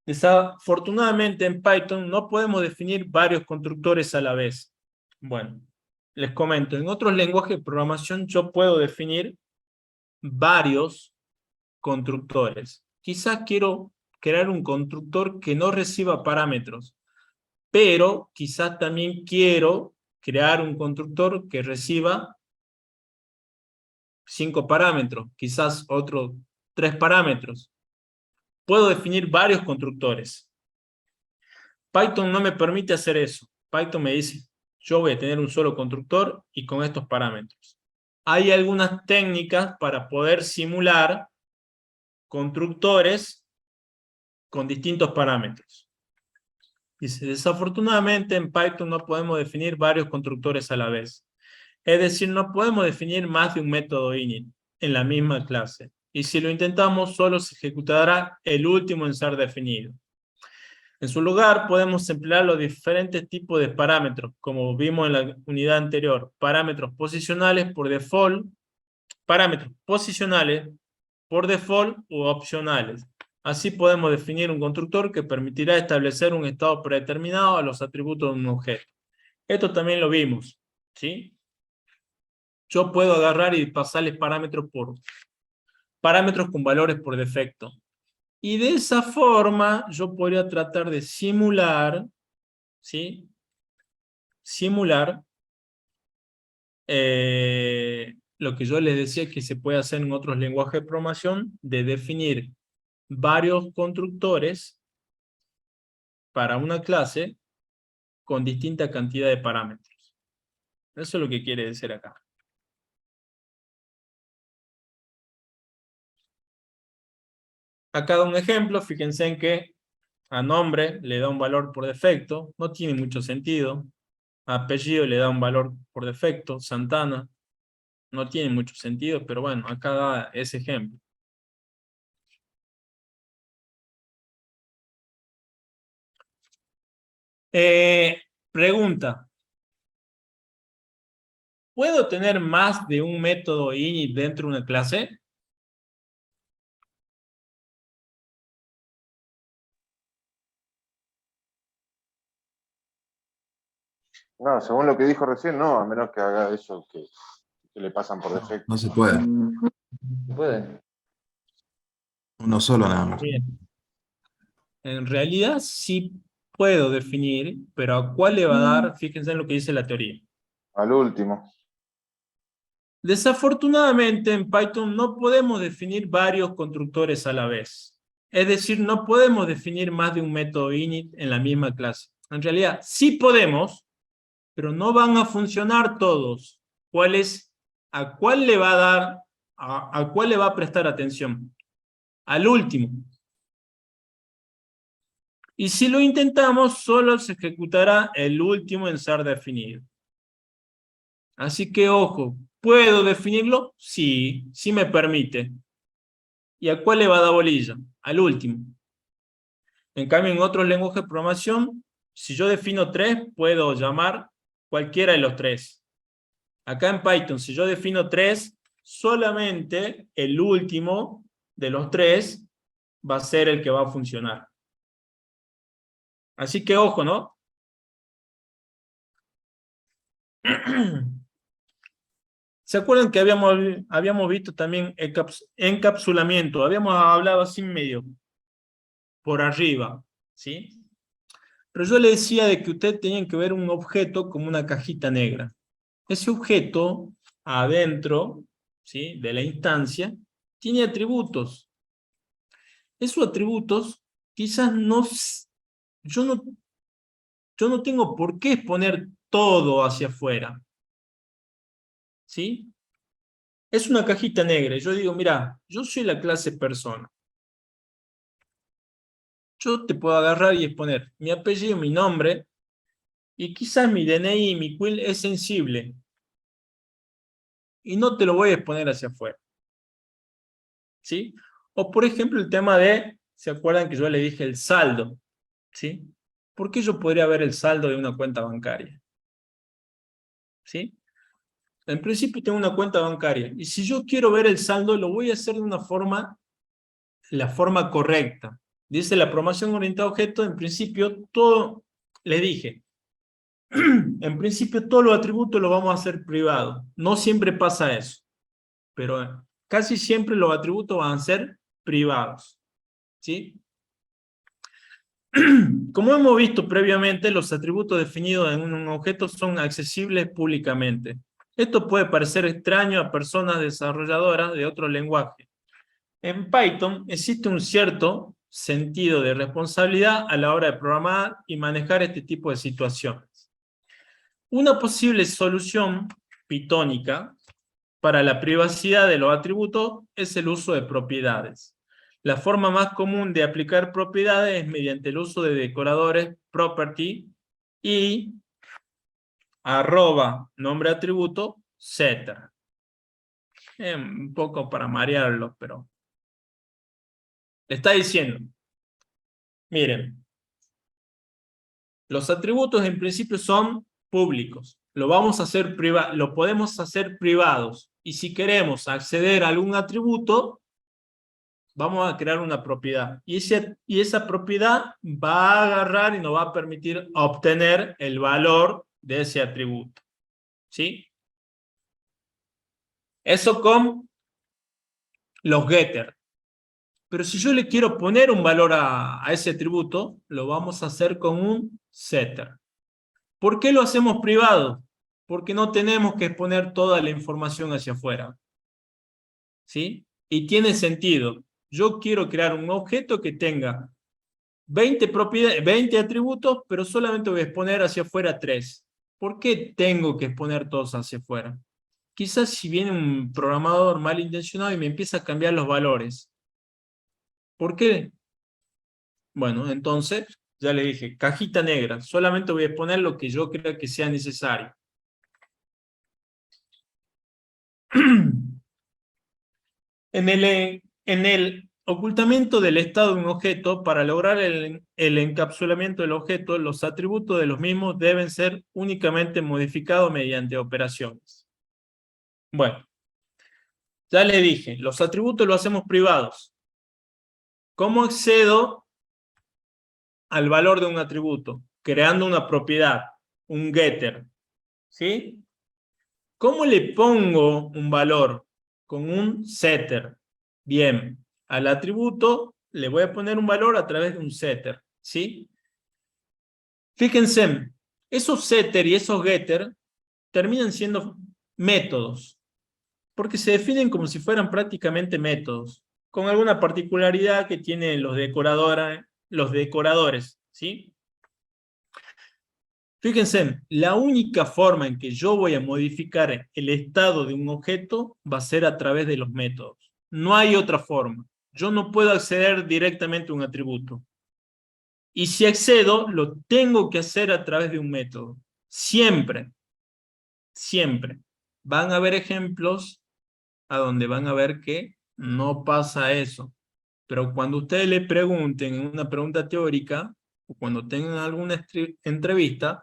S1: Desafortunadamente en Python no podemos definir varios constructores a la vez. Bueno, les comento, en otros lenguajes de programación yo puedo definir varios constructores. Quizás quiero crear un constructor que no reciba parámetros, pero quizás también quiero crear un constructor que reciba 5 parámetros, quizás otros 3 parámetros. Puedo definir varios constructores. Python no me permite hacer eso. Python me dice, yo voy a tener un solo constructor y con estos parámetros. Hay algunas técnicas para poder simular constructores con distintos parámetros. Dice, desafortunadamente en Python no podemos definir varios constructores a la vez. Es decir, no podemos definir más de un método init en la misma clase. Y si lo intentamos, solo se ejecutará el último en ser definido. En su lugar, podemos emplear los diferentes tipos de parámetros, como vimos en la unidad anterior. Parámetros posicionales por default u opcionales. Así podemos definir un constructor que permitirá establecer un estado predeterminado a los atributos de un objeto. Esto también lo vimos, ¿sí? Yo puedo agarrar y pasarles parámetros con valores por defecto. Y de esa forma yo podría tratar de simular, ¿sí? Simular lo que yo les decía que se puede hacer en otros lenguajes de programación, de definir varios constructores para una clase con distinta cantidad de parámetros. Eso es lo que quiere decir acá. Acá da un ejemplo, fíjense en que a nombre le da un valor por defecto, no tiene mucho sentido. A apellido le da un valor por defecto, Santana, no tiene mucho sentido, pero bueno, acá da ese ejemplo. Pregunta. ¿Puedo tener más de un método init dentro de una clase?
S6: No, según lo que dijo recién, no, a menos que haga eso que le pasan por defecto.
S8: No se puede.
S4: ¿Se puede?
S8: Uno solo nada más.
S1: Bien. En realidad sí puedo definir, pero ¿a cuál le va a dar? Fíjense en lo que dice la teoría.
S6: Al último.
S1: Desafortunadamente en Python no podemos definir varios constructores a la vez. Es decir, no podemos definir más de un método init en la misma clase. En realidad sí podemos, pero no van a funcionar todos. ¿A cuál le va a dar? ¿A cuál le va a prestar atención? Al último. Y si lo intentamos, solo se ejecutará el último en ser definido. Así que, ojo, ¿puedo definirlo? Sí, sí me permite. ¿Y a cuál le va a dar bolilla? Al último. En cambio, en otros lenguajes de programación, si yo defino 3, puedo llamar cualquiera de los 3. Acá en Python, si yo defino 3, solamente el último de los 3 va a ser el que va a funcionar. Así que ojo, ¿no? ¿Se acuerdan que habíamos visto también encapsulamiento? Habíamos hablado así medio por arriba, ¿sí? Pero yo le decía de que ustedes tenían que ver un objeto como una cajita negra. Ese objeto, adentro, ¿sí?, de la instancia, tiene atributos. Esos atributos, quizás yo no tengo por qué exponer todo hacia afuera. ¿Sí? Es una cajita negra. Yo digo, mira, yo soy la clase persona. Yo te puedo agarrar y exponer mi apellido, mi nombre, y quizás mi DNI y mi quill es sensible. Y no te lo voy a exponer hacia afuera. ¿Sí? O por ejemplo el tema de, ¿se acuerdan que yo le dije el saldo? ¿Sí? ¿Por qué yo podría ver el saldo de una cuenta bancaria? ¿Sí? En principio tengo una cuenta bancaria, y si yo quiero ver el saldo, lo voy a hacer de una forma, la forma correcta. Dice la programación orientada a objetos, en principio todo, le dije, en principio todos los atributos los vamos a hacer privados. No siempre pasa eso, pero casi siempre los atributos van a ser privados. ¿Sí? Como hemos visto previamente, los atributos definidos en un objeto son accesibles públicamente. Esto puede parecer extraño a personas desarrolladoras de otro lenguaje. En Python existe un cierto sentido de responsabilidad a la hora de programar y manejar este tipo de situaciones. Una posible solución pitónica para la privacidad de los atributos es el uso de propiedades. La forma más común de aplicar propiedades es mediante el uso de decoradores property y nombre atributo setter. Un poco para marearlo, pero le está diciendo, miren, los atributos en principio son públicos, lo podemos hacer privados, y si queremos acceder a algún atributo, vamos a crear una propiedad, y esa propiedad va a agarrar y nos va a permitir obtener el valor de ese atributo. ¿Sí? Eso con los getters. Pero si yo le quiero poner un valor a ese atributo, lo vamos a hacer con un setter. ¿Por qué lo hacemos privado? Porque no tenemos que exponer toda la información hacia afuera. ¿Sí? Y tiene sentido. Yo quiero crear un objeto que tenga 20 atributos, pero solamente voy a exponer hacia afuera 3. ¿Por qué tengo que exponer todos hacia afuera? Quizás si viene un programador malintencionado y me empieza a cambiar los valores. ¿Por qué? Bueno, entonces, ya le dije, cajita negra. Solamente voy a exponer lo que yo crea que sea necesario. En el ocultamiento del estado de un objeto, para lograr el encapsulamiento del objeto, los atributos de los mismos deben ser únicamente modificados mediante operaciones. Bueno, ya le dije, los atributos los hacemos privados. ¿Cómo accedo al valor de un atributo? Creando una propiedad, un getter. ¿Sí? ¿Cómo le pongo un valor? Con un setter. Bien, al atributo le voy a poner un valor a través de un setter. ¿Sí? Fíjense, esos setter y esos getter terminan siendo métodos, porque se definen como si fueran prácticamente métodos, con alguna particularidad que tienen los decoradores, ¿sí? Fíjense, la única forma en que yo voy a modificar el estado de un objeto va a ser a través de los métodos. No hay otra forma. Yo no puedo acceder directamente a un atributo. Y si accedo, lo tengo que hacer a través de un método. Siempre. Siempre. Van a haber ejemplos a donde van a ver que no pasa eso. Pero cuando ustedes le pregunten en una pregunta teórica, o cuando tengan alguna entrevista,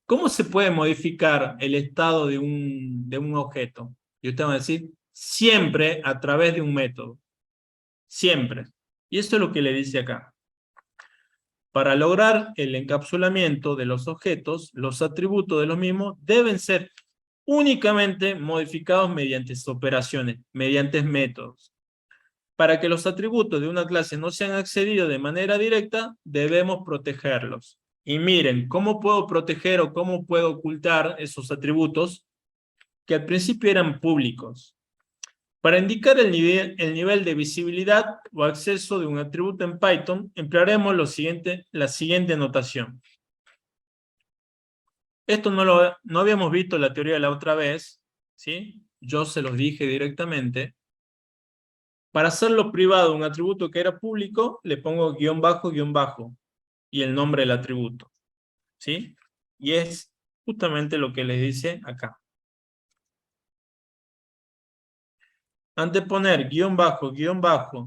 S1: ¿cómo se puede modificar el estado de un objeto? Y ustedes van a decir, siempre a través de un método. Siempre. Y eso es lo que le dice acá. Para lograr el encapsulamiento de los objetos, los atributos de los mismos deben ser únicamente modificados mediante operaciones, mediante métodos. Para que los atributos de una clase no sean accedidos de manera directa, debemos protegerlos. Y miren, ¿cómo puedo proteger o cómo puedo ocultar esos atributos que al principio eran públicos? Para indicar el nivel de visibilidad o acceso de un atributo en Python, emplearemos la siguiente notación. Esto no habíamos visto en la teoría la otra vez, ¿sí? Yo se los dije directamente. Para hacerlo privado un atributo que era público, le pongo guión bajo y el nombre del atributo, ¿sí? Y es justamente lo que les dice acá. Anteponer guión bajo,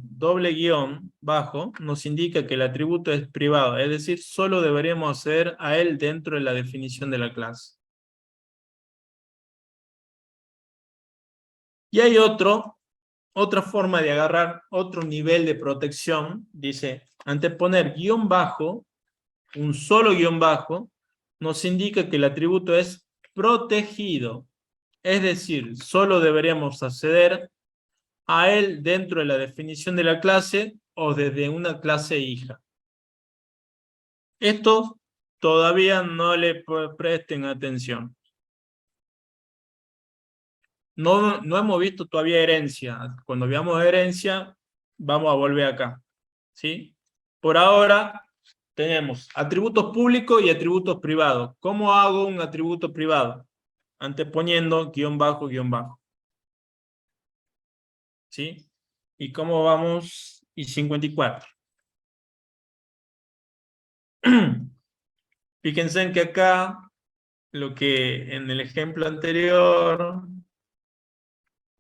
S1: doble guión bajo, nos indica que el atributo es privado, es decir, solo deberíamos acceder a él dentro de la definición de la clase. Y hay otra forma de agarrar otro nivel de protección, dice, anteponer guión bajo, un solo guión bajo, nos indica que el atributo es protegido, es decir, solo deberíamos acceder a él dentro de la definición de la clase o desde una clase hija. Esto todavía no le presten atención. No hemos visto todavía herencia. Cuando veamos herencia, vamos a volver acá, ¿sí? Por ahora tenemos atributos públicos y atributos privados. ¿Cómo hago un atributo privado? Anteponiendo guión bajo. ¿Sí? ¿Y cómo vamos? Y 54. Fíjense en que acá, lo que en el ejemplo anterior,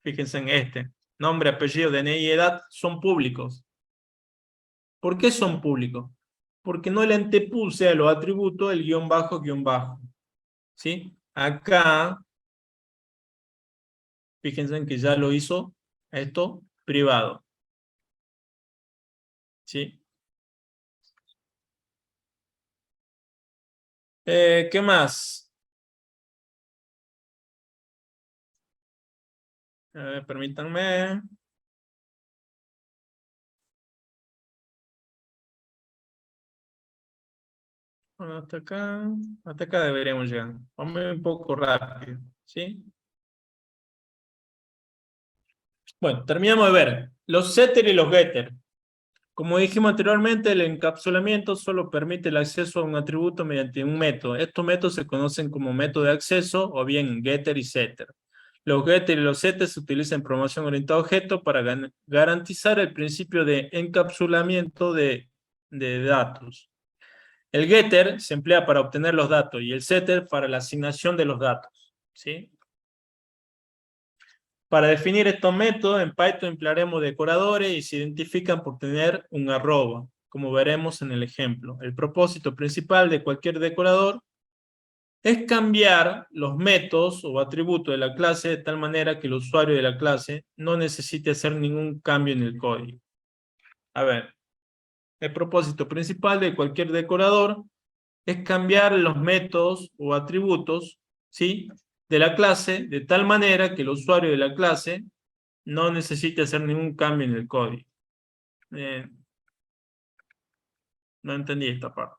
S1: fíjense en este, nombre, apellido, DNI y edad son públicos. ¿Por qué son públicos? Porque no le antepuse a los atributos el guión bajo. ¿Sí? Acá, fíjense en que ya lo hizo esto privado. ¿Sí? ¿Qué más? Permítanme. Bueno, hasta acá deberíamos llegar. Vamos un poco rápido, ¿sí? Bueno, terminamos de ver los setter y los getter. Como dijimos anteriormente, el encapsulamiento solo permite el acceso a un atributo mediante un método. Estos métodos se conocen como método de acceso o bien getter y setter. Los getter y los setter se utilizan en programación orientada a objetos para garantizar el principio de encapsulamiento de datos. El getter se emplea para obtener los datos y el setter para la asignación de los datos, ¿sí? Para definir estos métodos, en Python emplearemos decoradores y se identifican por tener un arroba, como veremos en el ejemplo. El propósito principal de cualquier decorador es cambiar los métodos o atributos de la clase de tal manera que el usuario de la clase no necesite hacer ningún cambio en el código. A ver, el propósito principal de cualquier decorador es cambiar los métodos o atributos, ¿sí?, de la clase de tal manera que el usuario de la clase no necesite hacer ningún cambio en el código. No entendí esta parte.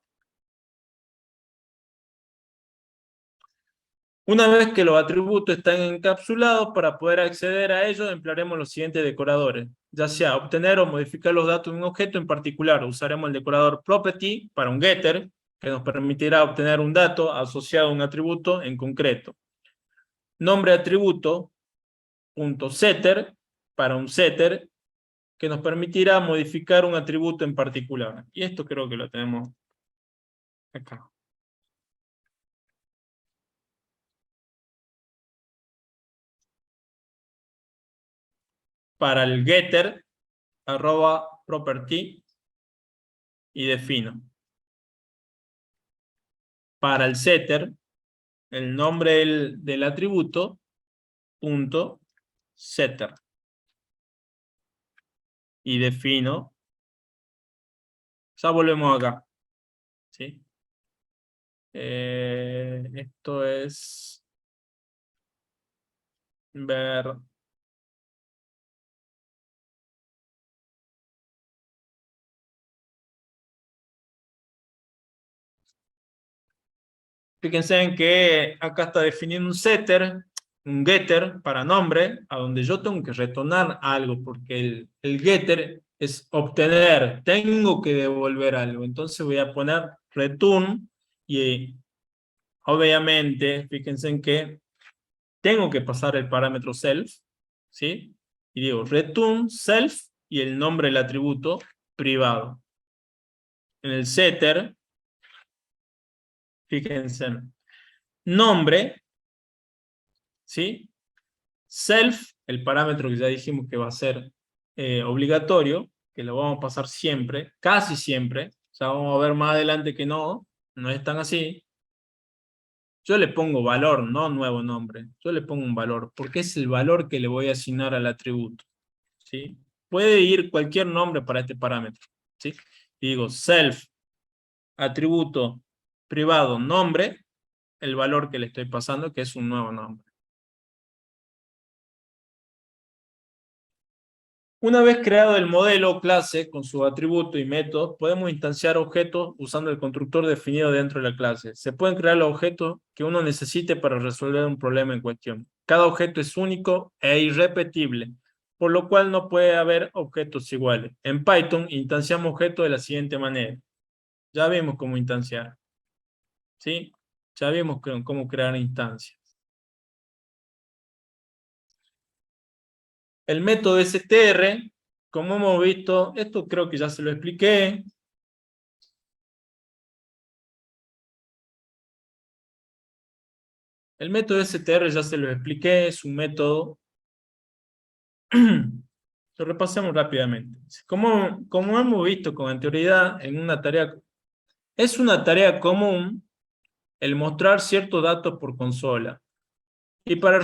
S1: Una vez que los atributos están encapsulados, para poder acceder a ellos emplearemos los siguientes decoradores, ya sea obtener o modificar los datos de un objeto en particular. Usaremos el decorador property para un getter, que nos permitirá obtener un dato asociado a un atributo en concreto. Nombre atributo, .setter, para un setter, que nos permitirá modificar un atributo en particular. Y esto creo que lo tenemos acá. Para el getter, arroba property, y defino. Para el setter, el nombre del atributo, punto setter. Y defino. Ya volvemos acá. ¿Sí? Esto es ver. Fíjense en que acá está definiendo un setter, un getter para nombre, a donde yo tengo que retornar algo, porque el getter es obtener, tengo que devolver algo. Entonces voy a poner return y obviamente, fíjense en que tengo que pasar el parámetro self, ¿sí? Y digo return self y el nombre del atributo privado. En el setter, fíjense, nombre, ¿sí? Self, el parámetro que ya dijimos que va a ser obligatorio, que lo vamos a pasar siempre, casi siempre, ya vamos a ver más adelante que no es tan así. Yo le pongo valor, no nuevo nombre, yo le pongo un valor, porque es el valor que le voy a asignar al atributo, ¿sí? Puede ir cualquier nombre para este parámetro, ¿sí? Y digo self, atributo privado, nombre, el valor que le estoy pasando, que es un nuevo nombre. Una vez creado el modelo o clase con su atributo y método, podemos instanciar objetos usando el constructor definido dentro de la clase. Se pueden crear los objetos que uno necesite para resolver un problema en cuestión. Cada objeto es único e irrepetible, por lo cual no puede haber objetos iguales. En Python instanciamos objetos de la siguiente manera. Ya vimos cómo instanciar, ¿sí? Ya vimos cómo crear instancias. El método str, como hemos visto, esto creo que ya se lo expliqué. El método str ya se lo expliqué, es un método. Lo repasemos rápidamente. Como hemos visto con anterioridad, en una tarea, es una tarea común el mostrar ciertos datos por consola. Y para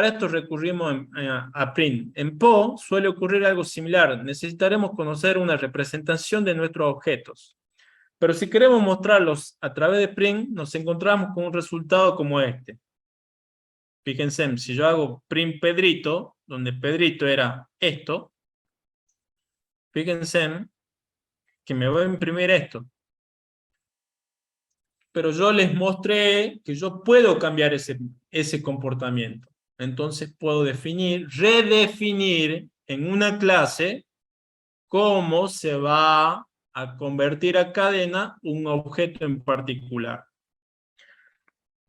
S1: esto recurrimos a print. En PO suele ocurrir algo similar. Necesitaremos conocer una representación de nuestros objetos. Pero si queremos mostrarlos a través de print, nos encontramos con un resultado como este. Fíjense, si yo hago print Pedrito, donde Pedrito era esto, fíjense que me va a imprimir esto. Pero yo les mostré que yo puedo cambiar ese comportamiento. Entonces puedo redefinir en una clase cómo se va a convertir a cadena un objeto en particular.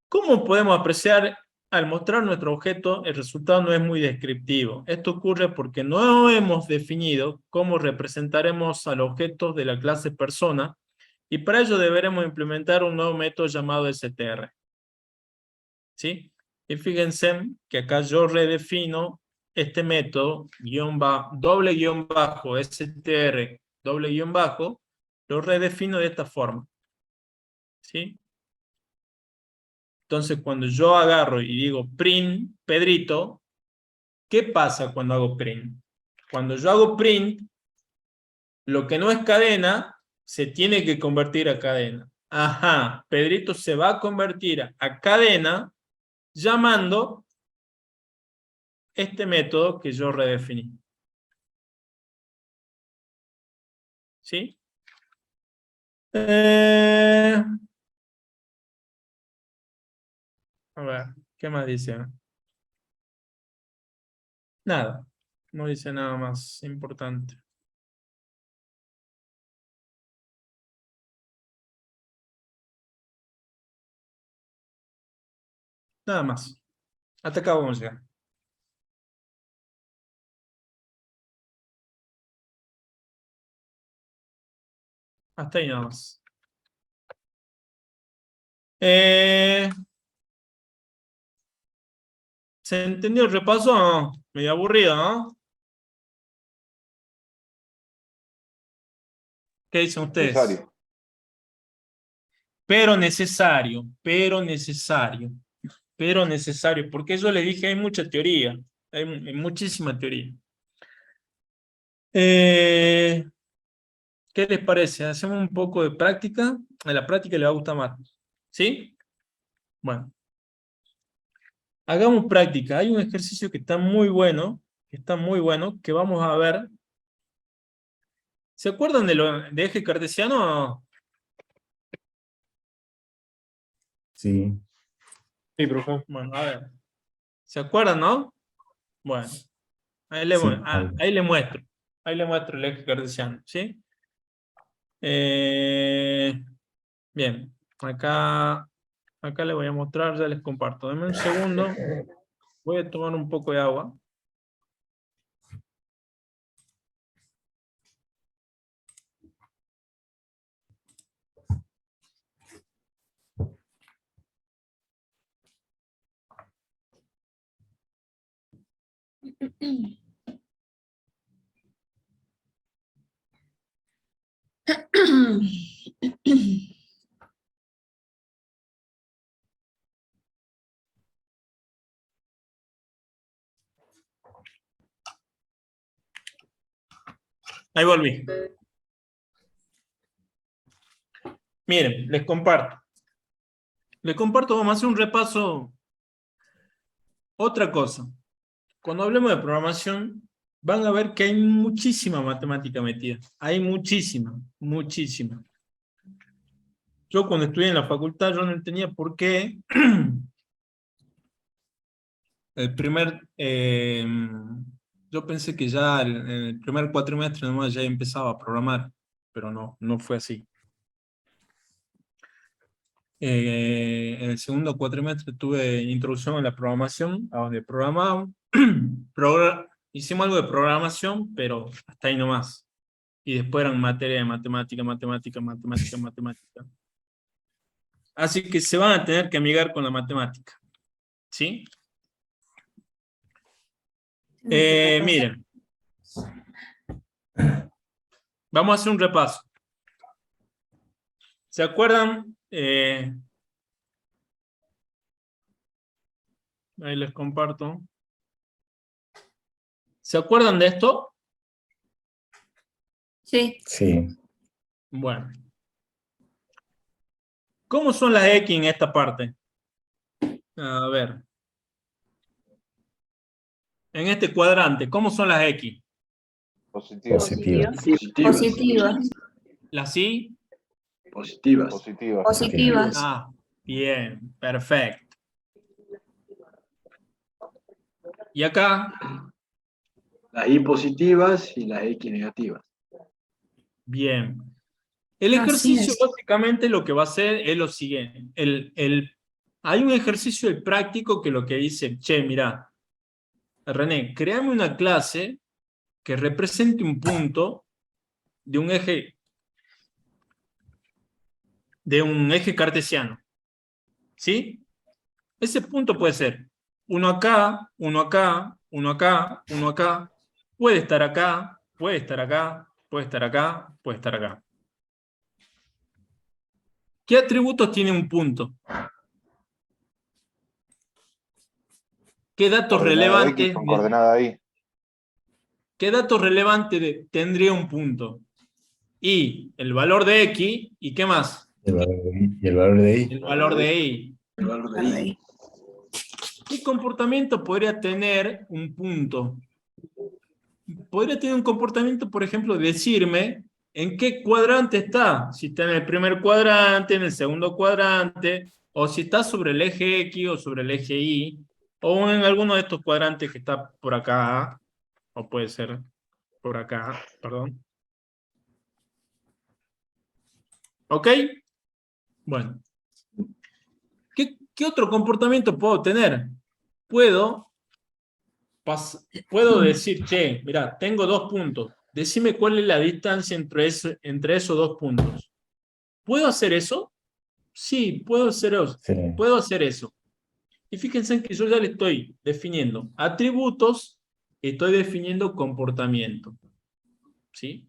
S1: ¿Cómo podemos apreciar al mostrar nuestro objeto? El resultado no es muy descriptivo. Esto ocurre porque no hemos definido cómo representaremos al objeto de la clase persona y para ello deberemos implementar un nuevo método llamado str. ¿Sí? Y fíjense que acá yo redefino este método, doble guión bajo, str, doble guión bajo, lo redefino de esta forma. ¿Sí? Entonces, cuando yo agarro y digo print Pedrito, ¿qué pasa cuando hago print? Cuando yo hago print, lo que no es cadena, se tiene que convertir a cadena. Ajá, Pedrito se va a convertir a cadena llamando este método que yo redefiní. ¿Sí? A ver, ¿qué más dice? Nada, no dice nada más importante. Nada más. Hasta acá vamos a llegar. Hasta ahí nada más. ¿Se entendió el repaso o no? Medio aburrido, ¿no? ¿Qué dicen ustedes?
S6: Necesario.
S1: Pero necesario, pero necesario, pero necesario, porque yo les dije, hay mucha teoría, hay muchísima teoría. ¿Qué les parece? ¿Hacemos un poco de práctica? A la práctica le va a gustar más, ¿sí? Bueno. Hagamos práctica. Hay un ejercicio que está muy bueno, que vamos a ver. ¿Se acuerdan de eje cartesiano o no?
S8: Sí.
S1: Sí, profe. Bueno, a ver. ¿Se acuerdan, no? Bueno. Ahí le,
S8: Sí,
S1: ahí le muestro. Ahí le muestro el eje cartesiano, ¿sí? Bien. Acá le voy a mostrar, ya les comparto. Denme un segundo. Voy a tomar un poco de agua. Ahí volví. Miren, les comparto. Vamos a hacer un repaso. Otra cosa. Cuando hablemos de programación, van a ver que hay muchísima matemática metida. Hay muchísima, muchísima. Yo cuando estudié en la facultad, yo no entendía por qué yo pensé que ya en el primer cuatrimestre nomás ya empezaba a programar, pero no fue así. En el segundo cuatrimestre tuve introducción a la programación, a donde programaba. Hicimos algo de programación, pero hasta ahí nomás. Y después eran materia de matemática. Así que se van a tener que amigar con la matemática. ¿Sí? Miren. Vamos a hacer un repaso. ¿Se acuerdan? Ahí les comparto. ¿Se acuerdan de esto?
S7: Sí.
S8: Sí.
S1: Bueno. ¿Cómo son las X en esta parte? A ver. En este cuadrante, ¿cómo son las X?
S6: Positivas.
S8: Positivas.
S7: Positivas.
S1: ¿Las Y?
S2: Positivas.
S6: Positivas.
S7: Positivas.
S1: Ah, bien, perfecto. ¿Y acá?
S2: Las Y positivas y las X negativas.
S1: Bien. El
S7: Así
S1: ejercicio
S7: es.
S1: básicamente lo que va a hacer es lo siguiente. Hay un ejercicio del práctico que lo que dice, che, mira, René, créame una clase que represente un punto de un eje cartesiano. ¿Sí? Ese punto puede ser uno acá, uno acá, uno acá, uno acá. Puede estar acá, puede estar acá, puede estar acá, puede estar acá. ¿Qué atributos tiene un punto? ¿Qué datos
S6: Coordenada
S1: relevantes?
S6: X con coordenada Y.
S1: ¿Qué datos relevantes tendría un punto? Y el valor de X, ¿y qué más?
S8: ¿Y el valor de Y?
S1: El valor de Y.
S2: El valor de Y.
S1: ¿Qué comportamiento podría tener un punto? Podría tener un comportamiento, por ejemplo, decirme en qué cuadrante está. Si está en el primer cuadrante, en el segundo cuadrante, o si está sobre el eje X o sobre el eje Y, o en alguno de estos cuadrantes que está por acá, o puede ser por acá, perdón. ¿Ok? Bueno. ¿Qué otro comportamiento puedo tener? Puedo decir, che, mira, tengo 2 puntos. Decime cuál es la distancia entre esos 2 puntos. ¿Puedo hacer eso? Sí, puedo hacer eso.
S8: Sí.
S1: Puedo hacer eso. Y fíjense que yo ya le estoy definiendo atributos, estoy definiendo comportamiento. ¿Sí?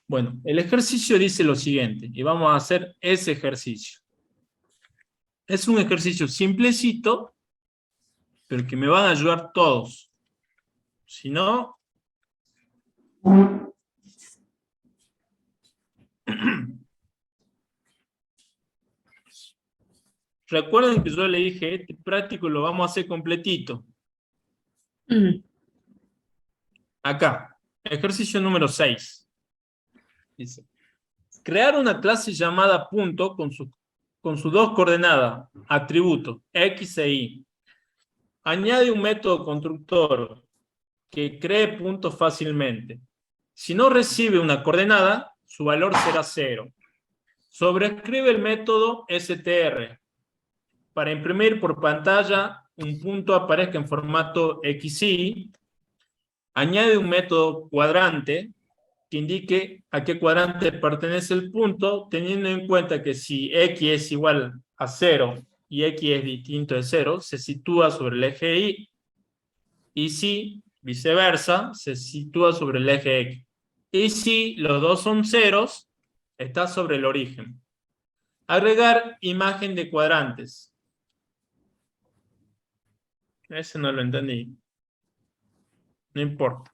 S1: Bueno, el ejercicio dice lo siguiente, y vamos a hacer ese ejercicio. Es un ejercicio simplecito, pero que me van a ayudar todos. Si no... Recuerden que yo le dije, este práctico lo vamos a hacer completito. Acá, ejercicio número 6. Dice, crear una clase llamada punto con sus dos coordenadas, atributos, x e y. Añade un método constructor que cree puntos fácilmente. Si no recibe una coordenada, su valor será 0. Sobrescribe el método str. Para imprimir por pantalla, un punto aparezca en formato XY. Añade un método cuadrante que indique a qué cuadrante pertenece el punto, teniendo en cuenta que si X es igual a 0 y X es distinto de 0, se sitúa sobre el eje Y. Y si, viceversa, se sitúa sobre el eje X. Y si los dos son ceros, está sobre el origen. Agregar imagen de cuadrantes. Ese no lo entendí. No importa.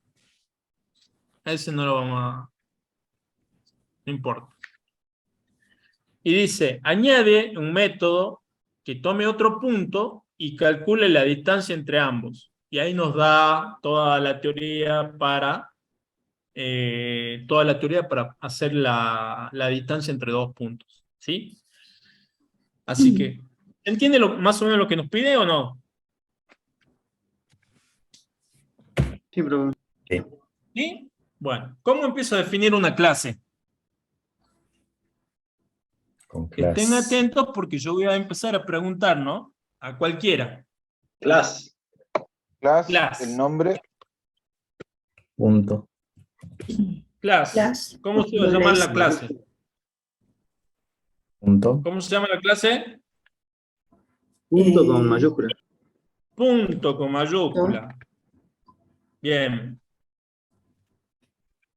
S1: Ese no lo vamos a... No importa. Y dice, añade un método que tome otro punto y calcule la distancia entre ambos. Y ahí nos da toda la teoría para hacer la distancia entre dos puntos. ¿Sí? Así que, ¿entiende más o menos lo que nos pide o no?
S2: Sí, profe.
S8: Sí.
S1: ¿Sí? Bueno, ¿cómo empiezo a definir una clase?
S8: Con
S1: Estén
S8: clase.
S1: atentos porque yo voy a empezar a preguntar, ¿no? A cualquiera.
S2: Class.
S1: Class.
S6: El nombre,
S8: Punto.
S1: Class.
S7: Class.
S1: ¿Cómo se va a llamar la clase?
S8: Punto.
S1: ¿Cómo se llama la clase?
S2: Punto con mayúscula.
S1: Punto con mayúscula. Bien.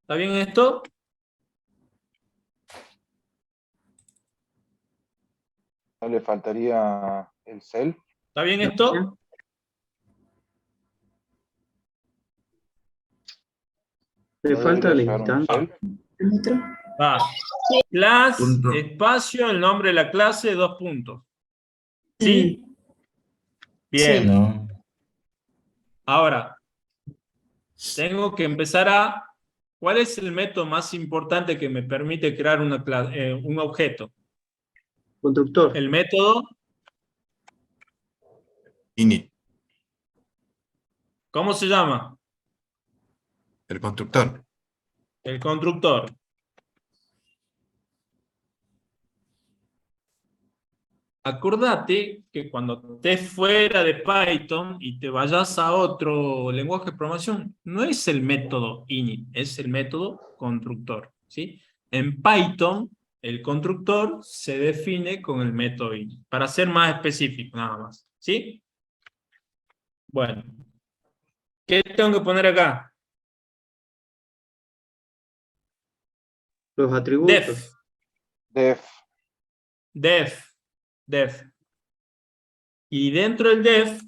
S1: ¿Está bien esto?
S6: no le faltaría el self.
S1: ¿Está bien esto?
S2: Le
S6: ¿No
S2: falta la
S6: debería llevar un
S2: instancia.
S6: self?
S1: Va. Class,
S5: Punto.
S1: espacio, el nombre de la clase, 2 puntos. ¿Sí? Bien.
S8: No.
S1: Ahora, tengo que empezar a... ¿Cuál es el método más importante que me permite crear un objeto?
S2: Constructor.
S1: El método,
S5: Init,
S1: ¿cómo se llama?
S5: el constructor.
S1: El constructor. Acordate que cuando estés fuera de Python y te vayas a otro lenguaje de programación, no es el método init, es el método constructor, ¿sí? En Python, el constructor se define con el método init, para ser más específico nada más, ¿sí? Bueno, ¿qué tengo que poner acá?
S2: Los atributos.
S1: Def. Y dentro del def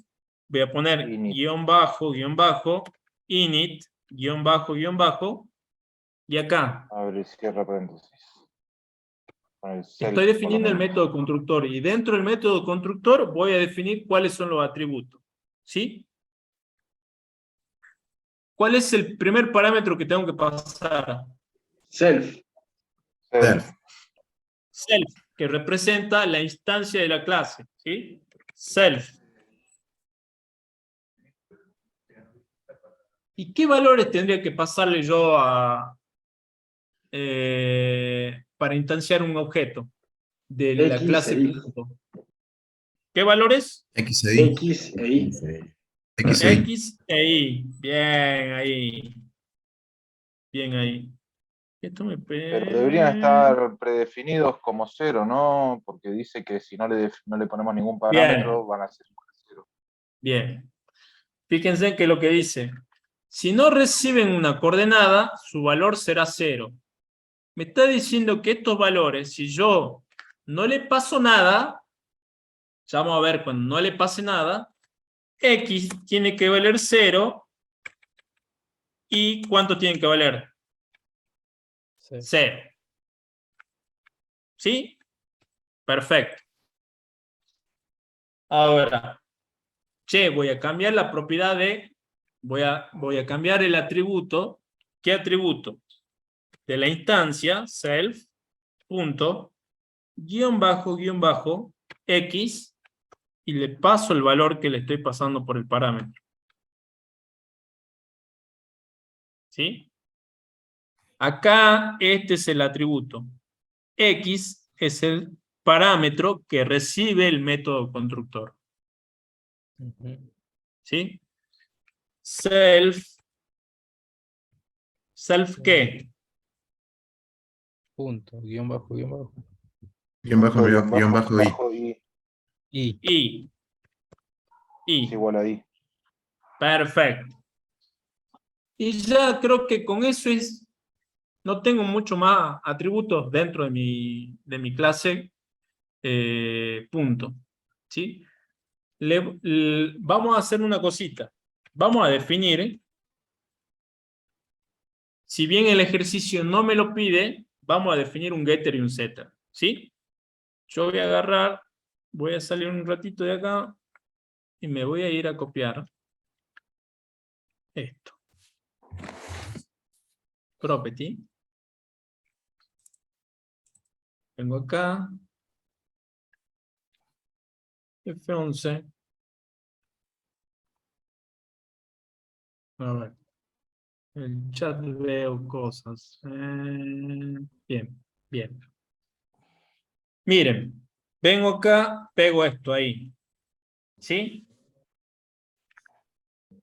S1: voy a poner
S6: Init.
S1: guión bajo, init, guión bajo, y acá
S6: Abre y cierra paréntesis. Con el self,
S1: estoy definiendo
S6: por
S1: el
S6: lo menos.
S1: método constructor, y dentro del método constructor voy a definir cuáles son los atributos, ¿sí? ¿Cuál es el primer parámetro que tengo que pasar?
S2: Self.
S6: Self.
S1: Self, que representa la instancia de la clase, ¿sí? Self. ¿Y qué valores tendría que pasarle yo para instanciar un objeto de la
S2: X
S1: clase
S2: e Y.
S1: punto? ¿Qué valores?
S5: X e Y.
S2: X e Y.
S5: X e Y.
S1: X e Y. Bien ahí. Bien ahí. Esto me
S6: Pero deberían estar predefinidos como 0, ¿no? Porque dice que si no le ponemos ningún parámetro, van a ser 0.
S1: Bien. Fíjense que lo que dice, si no reciben una coordenada, su valor será 0. Me está diciendo que estos valores, si yo no le paso nada, ya vamos a ver cuando no le pase nada, X tiene que valer 0, ¿y cuánto tiene que valer?
S3: Sí.
S1: 0. ¿Sí? Perfecto. Ahora, voy a cambiar la propiedad de, voy a cambiar el atributo. ¿Qué atributo? De la instancia, self, punto, guión bajo, X, y le paso el valor que le estoy pasando por el parámetro. ¿Sí? Acá este es el atributo. X es el parámetro que recibe el método constructor. ¿Sí? Self ¿qué?
S3: Punto, guión bajo.
S8: Guión bajo
S6: I
S1: Y.
S6: es igual a I.
S1: Perfecto. Y ya creo que con eso no tengo mucho más atributos dentro de mi clase. Punto. ¿Sí? Vamos a hacer una cosita. Vamos a definir, si bien el ejercicio no me lo pide, vamos a definir un getter y un setter. ¿Sí? Yo voy a agarrar, voy a salir un ratito de acá y me voy a ir a copiar esto. Property. Vengo acá. F11. A ver. El chat veo cosas. Bien. Miren. Vengo acá, pego esto ahí. ¿Sí?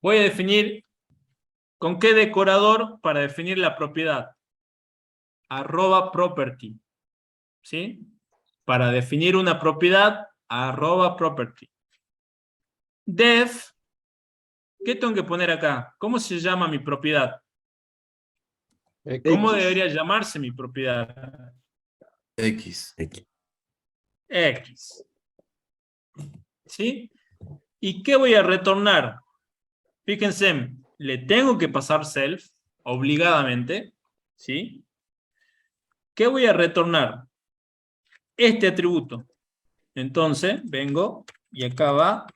S1: Voy a definir con qué decorador para definir la propiedad. @property. ¿Sí? Para definir una propiedad, @property. Def, ¿qué tengo que poner acá? ¿Cómo se llama mi propiedad? ¿Cómo
S2: X.
S1: debería llamarse mi propiedad?
S8: X.
S1: X. ¿Sí? ¿Y qué voy a retornar? Fíjense, le tengo que pasar self, obligadamente. ¿Sí? ¿Qué voy a retornar? Este atributo. Entonces, vengo y acá va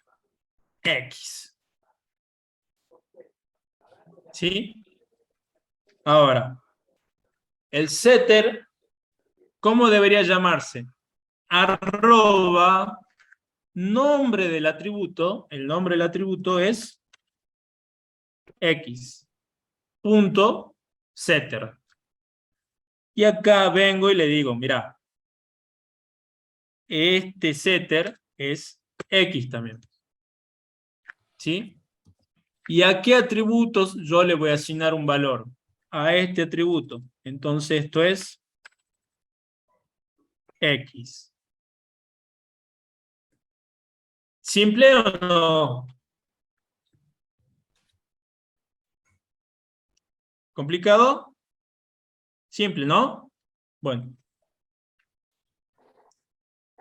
S1: X. ¿Sí? Ahora, el setter, ¿cómo debería llamarse? Nombre del atributo, el nombre del atributo es X. Punto setter. Y acá vengo y le digo, mira, este setter es X también. ¿Sí? ¿Y a qué atributos yo le voy a asignar un valor? A este atributo. Entonces esto es X. ¿Simple o no? ¿Complicado? Simple, ¿no? Bueno.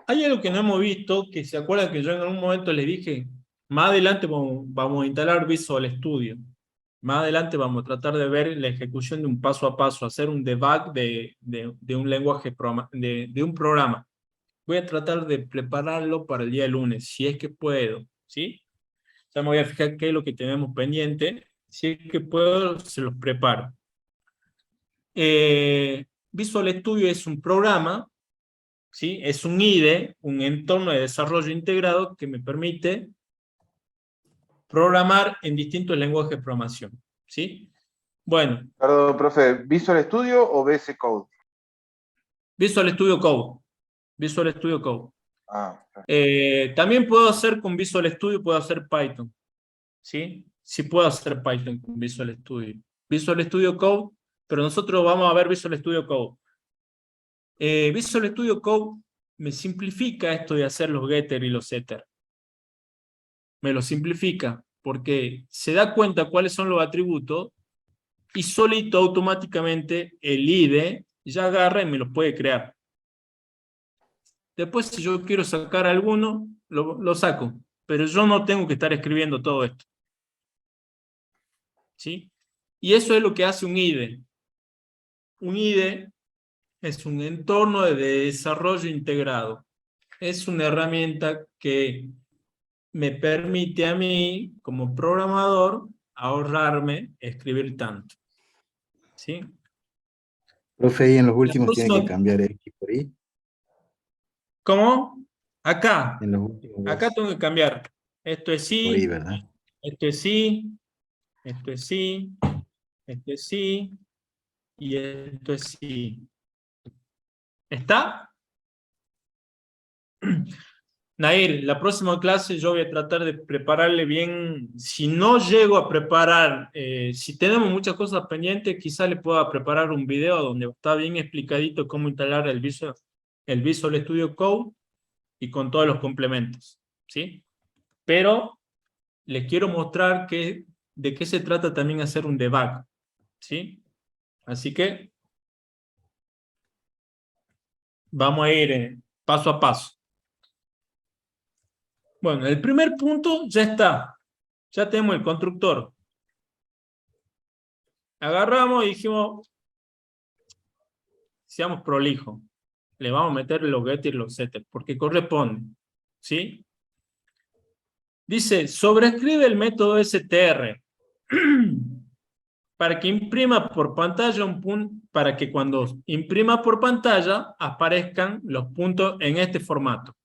S1: Hay algo que no hemos visto, que se acuerdan que yo en algún momento les dije, más adelante vamos a instalar Visual Studio. Más adelante vamos a tratar de ver la ejecución de un paso a paso, hacer un debug de un lenguaje, de un programa. Voy a tratar de prepararlo para el día lunes, si es que puedo, ¿sí? Ya me voy a fijar qué es lo que tenemos pendiente. Si es que puedo, se los preparo. Visual Studio es un programa, ¿sí? Es un IDE, un entorno de desarrollo integrado que me permite programar en distintos lenguajes de programación, ¿sí? Bueno.
S6: Perdón, profe, ¿Visual Studio o VS Code?
S1: Visual Studio Code. Visual Studio Code. También puedo hacer con Visual Studio, puedo hacer Python, ¿sí? Sí puedo hacer Python con Visual Studio. Visual Studio Code pero nosotros vamos a ver Visual Studio Code. Visual Studio Code me simplifica esto de hacer los getter y los setter. Me lo simplifica porque se da cuenta cuáles son los atributos y solito automáticamente el IDE ya agarra y me los puede crear. Después, si yo quiero sacar alguno, lo saco. Pero yo no tengo que estar escribiendo todo esto. ¿Sí? Y eso es lo que hace un IDE. Un IDE es un entorno de desarrollo integrado. Es una herramienta que me permite a mí, como programador, ahorrarme escribir tanto. ¿Sí?
S9: Profe, y en los últimos
S1: La
S9: tiene que
S1: próxima-
S9: cambiar X por Y.
S1: ¿Cómo? Acá.
S9: En los últimos
S1: Acá
S9: dos
S1: tengo que cambiar. Esto es
S9: por Y,
S1: sí,
S9: ¿verdad?
S1: esto es sí, esto es sí, esto es sí, y esto es sí. ¿Está? Nair, la próxima clase yo voy a tratar de prepararle bien. Si no llego a preparar, si tenemos muchas cosas pendientes, quizá le pueda preparar un video donde está bien explicadito cómo instalar el Visual Studio Code y con todos los complementos, ¿sí? Pero les quiero mostrar de qué se trata también hacer un debug, ¿sí? Así que vamos a ir paso a paso. Bueno, el primer punto ya está. Ya tenemos el constructor. Agarramos y dijimos, seamos prolijos. Le vamos a meter los getter y los setter, porque corresponde, ¿sí? Dice, sobrescribe el método str para que imprima por pantalla un punto, para que cuando imprima por pantalla aparezcan los puntos en este formato.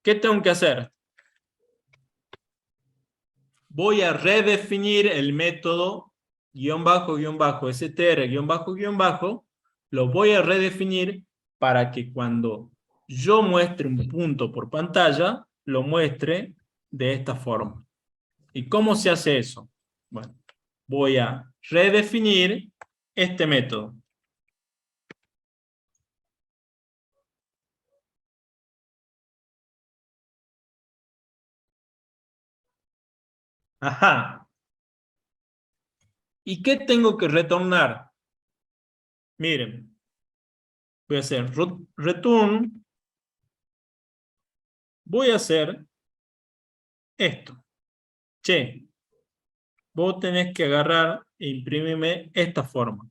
S1: ¿Qué tengo que hacer? Voy a redefinir el método str, lo voy a redefinir para que cuando yo muestre un punto por pantalla, lo muestre de esta forma. ¿Y cómo se hace eso? Bueno, voy a redefinir este método. Ajá. ¿Y qué tengo que retornar? Miren, voy a hacer return. Voy a hacer esto. Che, vos tenés que agarrar e imprimirme esta forma.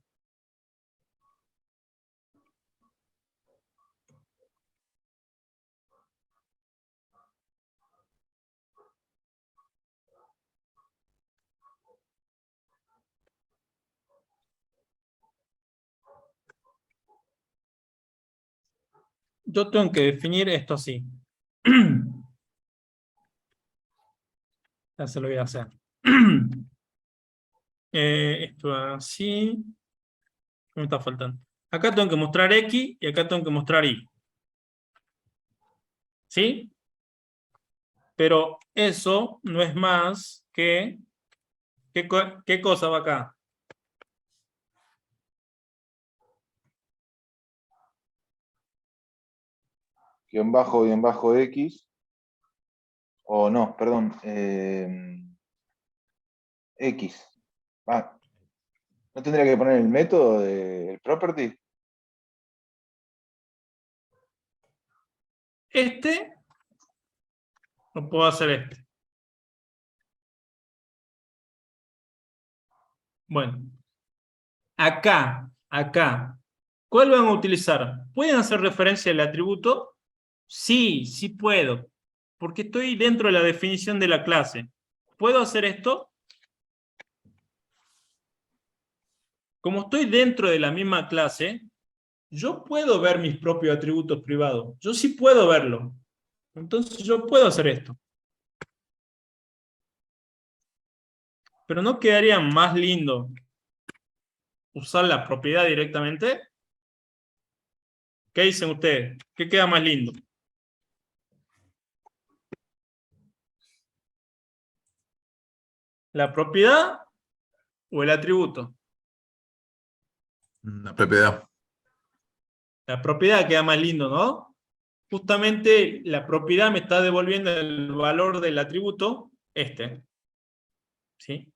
S1: Yo tengo que definir esto así. Ya se lo voy a hacer. Esto así. ¿Qué me está faltando? Acá tengo que mostrar X y acá tengo que mostrar Y. ¿Sí? Pero eso no es más que... ¿Qué cosa va acá?
S6: Guión bajo X. O no, perdón. X. Ah, ¿no tendría que poner el método del property?
S1: Este, no puedo hacer este. Bueno, acá, ¿cuál van a utilizar? ¿Pueden hacer referencia al atributo? Sí, sí puedo, porque estoy dentro de la definición de la clase. ¿Puedo hacer esto? Como estoy dentro de la misma clase, yo puedo ver mis propios atributos privados. Yo sí puedo verlo. Entonces yo puedo hacer esto. Pero ¿no quedaría más lindo usar la propiedad directamente? ¿Qué dicen ustedes? ¿Qué queda más lindo? ¿La propiedad o el atributo?
S8: La propiedad.
S1: La propiedad queda más lindo, ¿no? Justamente la propiedad me está devolviendo el valor del atributo, ¿sí?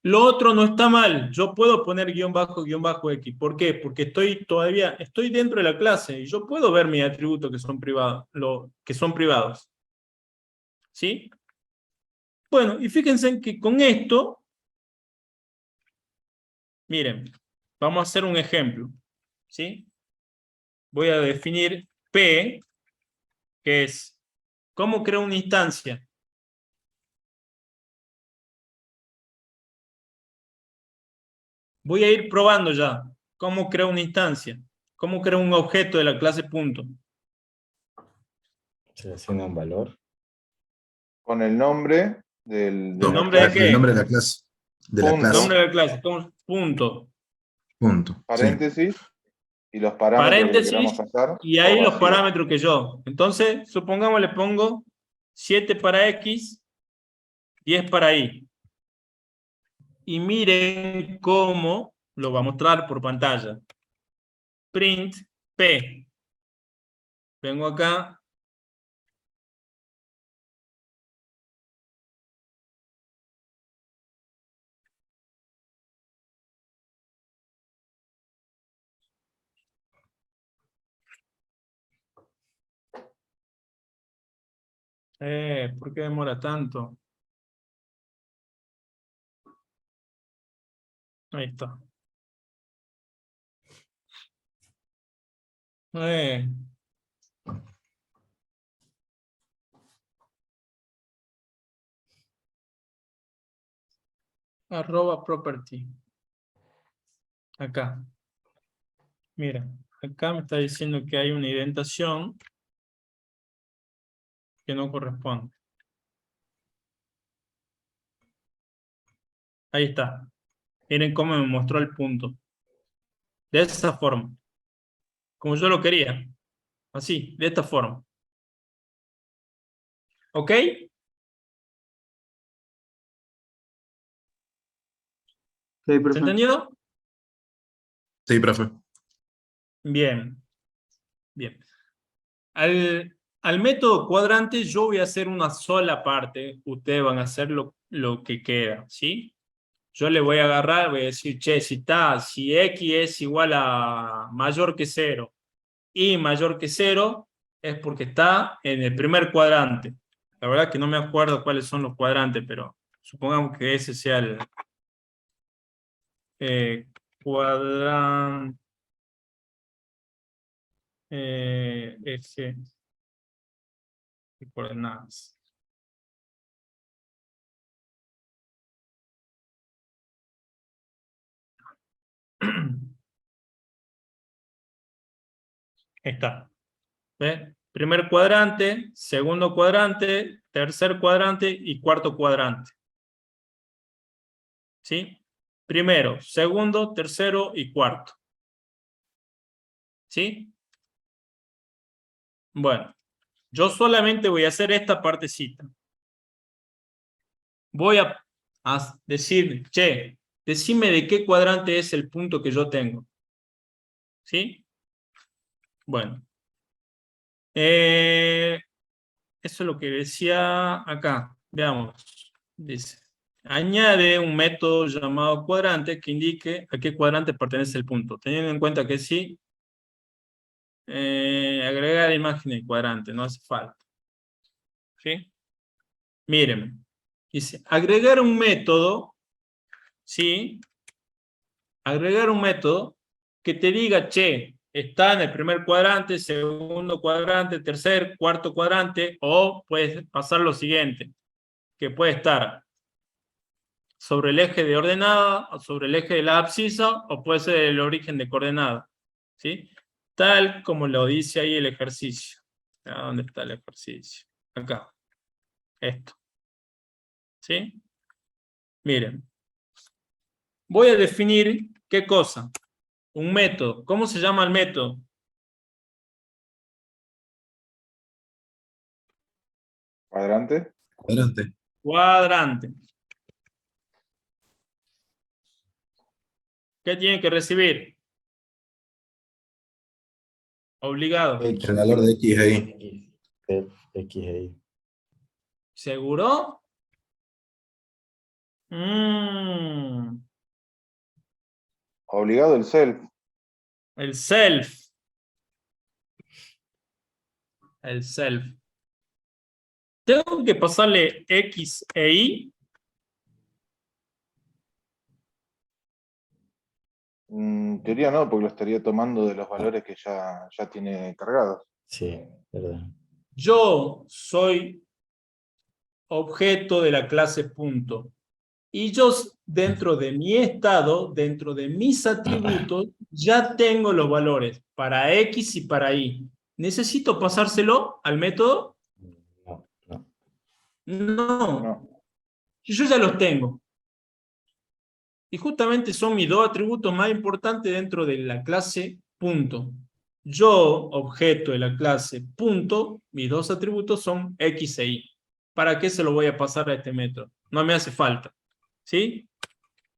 S1: Lo otro no está mal, yo puedo poner guión bajo X. ¿Por qué? Porque estoy dentro de la clase y yo puedo ver mis atributos que son privados, ¿sí? Bueno, y fíjense en que con esto, miren, vamos a hacer un ejemplo, ¿sí? Voy a definir P, que es, ¿cómo creo una instancia? Voy a ir probando ya. ¿Cómo creo una instancia? ¿Cómo creo un objeto de la clase punto?
S9: Selecciona un valor.
S6: Con el nombre de la
S1: ¿Nombre de
S6: clase,
S1: qué?
S8: El nombre de la clase. De la
S6: Punto.
S8: clase.
S1: Nombre de la clase. Punto.
S8: Punto. Sí.
S6: paréntesis, y los parámetros que le
S1: Paréntesis,
S6: queramos pasar.
S1: y ahí
S6: o
S1: los
S6: vacío.
S1: parámetros que yo. Entonces, supongamos le pongo 7 para X, 10 para Y. Y miren cómo lo va a mostrar por pantalla. Print P. Vengo acá. ¿Por qué demora tanto? Ahí está. Eh. Arroba property. Acá. Mira, acá me está diciendo que hay una indentación que no corresponde. Ahí está. Miren cómo me mostró el punto. De esa forma. Como yo lo quería. Así, de esta forma. ¿Ok?
S2: Sí,
S1: ¿Se
S2: profe.
S1: entendió?
S8: Sí, profe.
S1: Bien. Bien. Al método cuadrante yo voy a hacer una sola parte. Ustedes van a hacer lo que queda, ¿sí? Yo le voy a agarrar, voy a decir, che, si X es igual a mayor que 0 y mayor que 0, es porque está en el primer cuadrante. La verdad que no me acuerdo cuáles son los cuadrantes, pero supongamos que ese sea el cuadrante. Ese de coordenadas. Está. ¿Ve? Primer cuadrante, segundo cuadrante, tercer cuadrante y cuarto cuadrante. ¿Sí? Primero, segundo, tercero y cuarto. ¿Sí? Bueno, yo solamente voy a hacer esta partecita. Voy a decir, che, decime de qué cuadrante es el punto que yo tengo. ¿Sí? Bueno. Eso es lo que decía acá. Veamos. Dice, añade un método llamado cuadrante que indique a qué cuadrante pertenece el punto. Teniendo en cuenta que sí, agregar imagen de cuadrante, no hace falta. ¿Sí? Miren. Dice, agregar un método, ¿sí? Agregar un método que te diga, che, está en el primer cuadrante, segundo cuadrante, tercer, cuarto cuadrante, o puedes pasar lo siguiente, que puede estar sobre el eje de ordenada, o sobre el eje de la abscisa, o puede ser el origen de coordenada, ¿sí? Tal como lo dice ahí el ejercicio. ¿A dónde está el ejercicio? Acá. Esto. ¿Sí? Miren. Voy a definir, ¿qué cosa? Un método. ¿Cómo se llama el método?
S6: Cuadrante.
S8: Cuadrante.
S1: Cuadrante. ¿Qué tiene que recibir? Obligado.
S9: X,
S8: El valor de X ahí.
S9: X ahí.
S1: ¿Seguro? Mm,
S6: Obligado el self.
S1: el self. El self. ¿Tengo que pasarle X e Y?
S6: En teoría no, porque lo estaría tomando de los valores que ya tiene cargados.
S9: Sí, verdad.
S1: Yo soy objeto de la clase punto. Y yo dentro de mi estado, dentro de mis atributos, ya tengo los valores para X y para Y. ¿Necesito pasárselo al método?
S9: No, no.
S1: No,
S6: No.
S1: yo ya los tengo. Y justamente son mis dos atributos más importantes dentro de la clase punto. Yo, objeto de la clase punto, mis dos atributos son X e Y. ¿Para qué se lo voy a pasar a este método? No me hace falta. ¿Sí?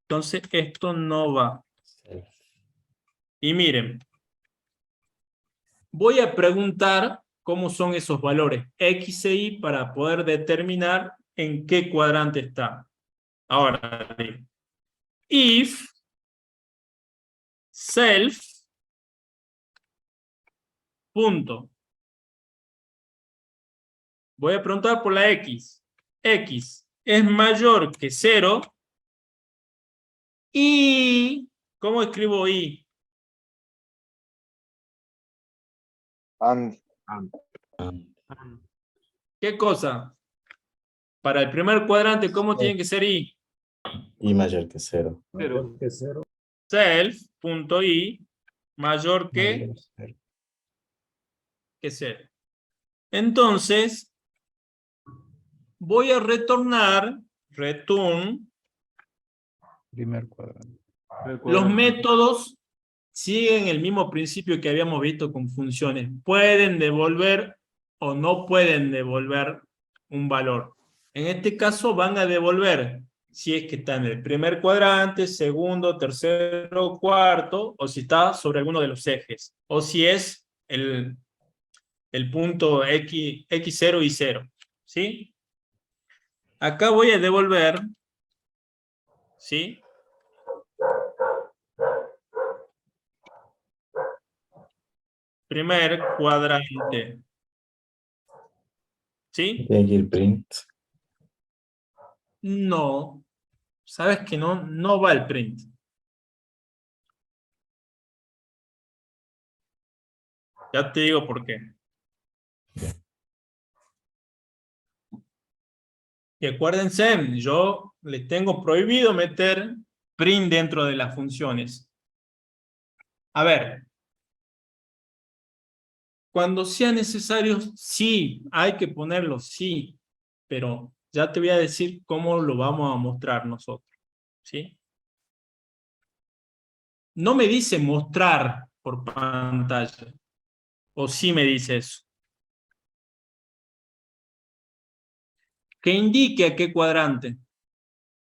S1: Entonces esto no va.
S9: Self.
S1: Y miren, voy a preguntar cómo son esos valores X e Y para poder determinar en qué cuadrante está. Ahora, if self punto. Voy a preguntar por la X. X es mayor que 0 y... ¿Cómo escribo Y?
S6: And.
S1: ¿Qué cosa? Para el primer cuadrante, ¿cómo tiene que ser Y?
S9: Y mayor que 0.
S1: Self.Y mayor que 0. Entonces, voy a retornar, return,
S3: Primer cuadrante.
S1: los métodos siguen el mismo principio que habíamos visto con funciones. Pueden devolver o no pueden devolver un valor. En este caso van a devolver si es que está en el primer cuadrante, segundo, tercero, cuarto, o si está sobre alguno de los ejes, o si es el punto X0 y 0. ¿Sí? Acá voy a devolver, ¿sí? Primer cuadrante. ¿Sí?
S9: Y aquí el print.
S1: No. Sabes que no va el print. Ya te digo por qué. Y acuérdense, yo les tengo prohibido meter print dentro de las funciones. A ver. Cuando sea necesario, sí, hay que ponerlo, sí. Pero ya te voy a decir cómo lo vamos a mostrar nosotros. ¿Sí? No me dice mostrar por pantalla. O sí me dice eso. Que indique a qué cuadrante.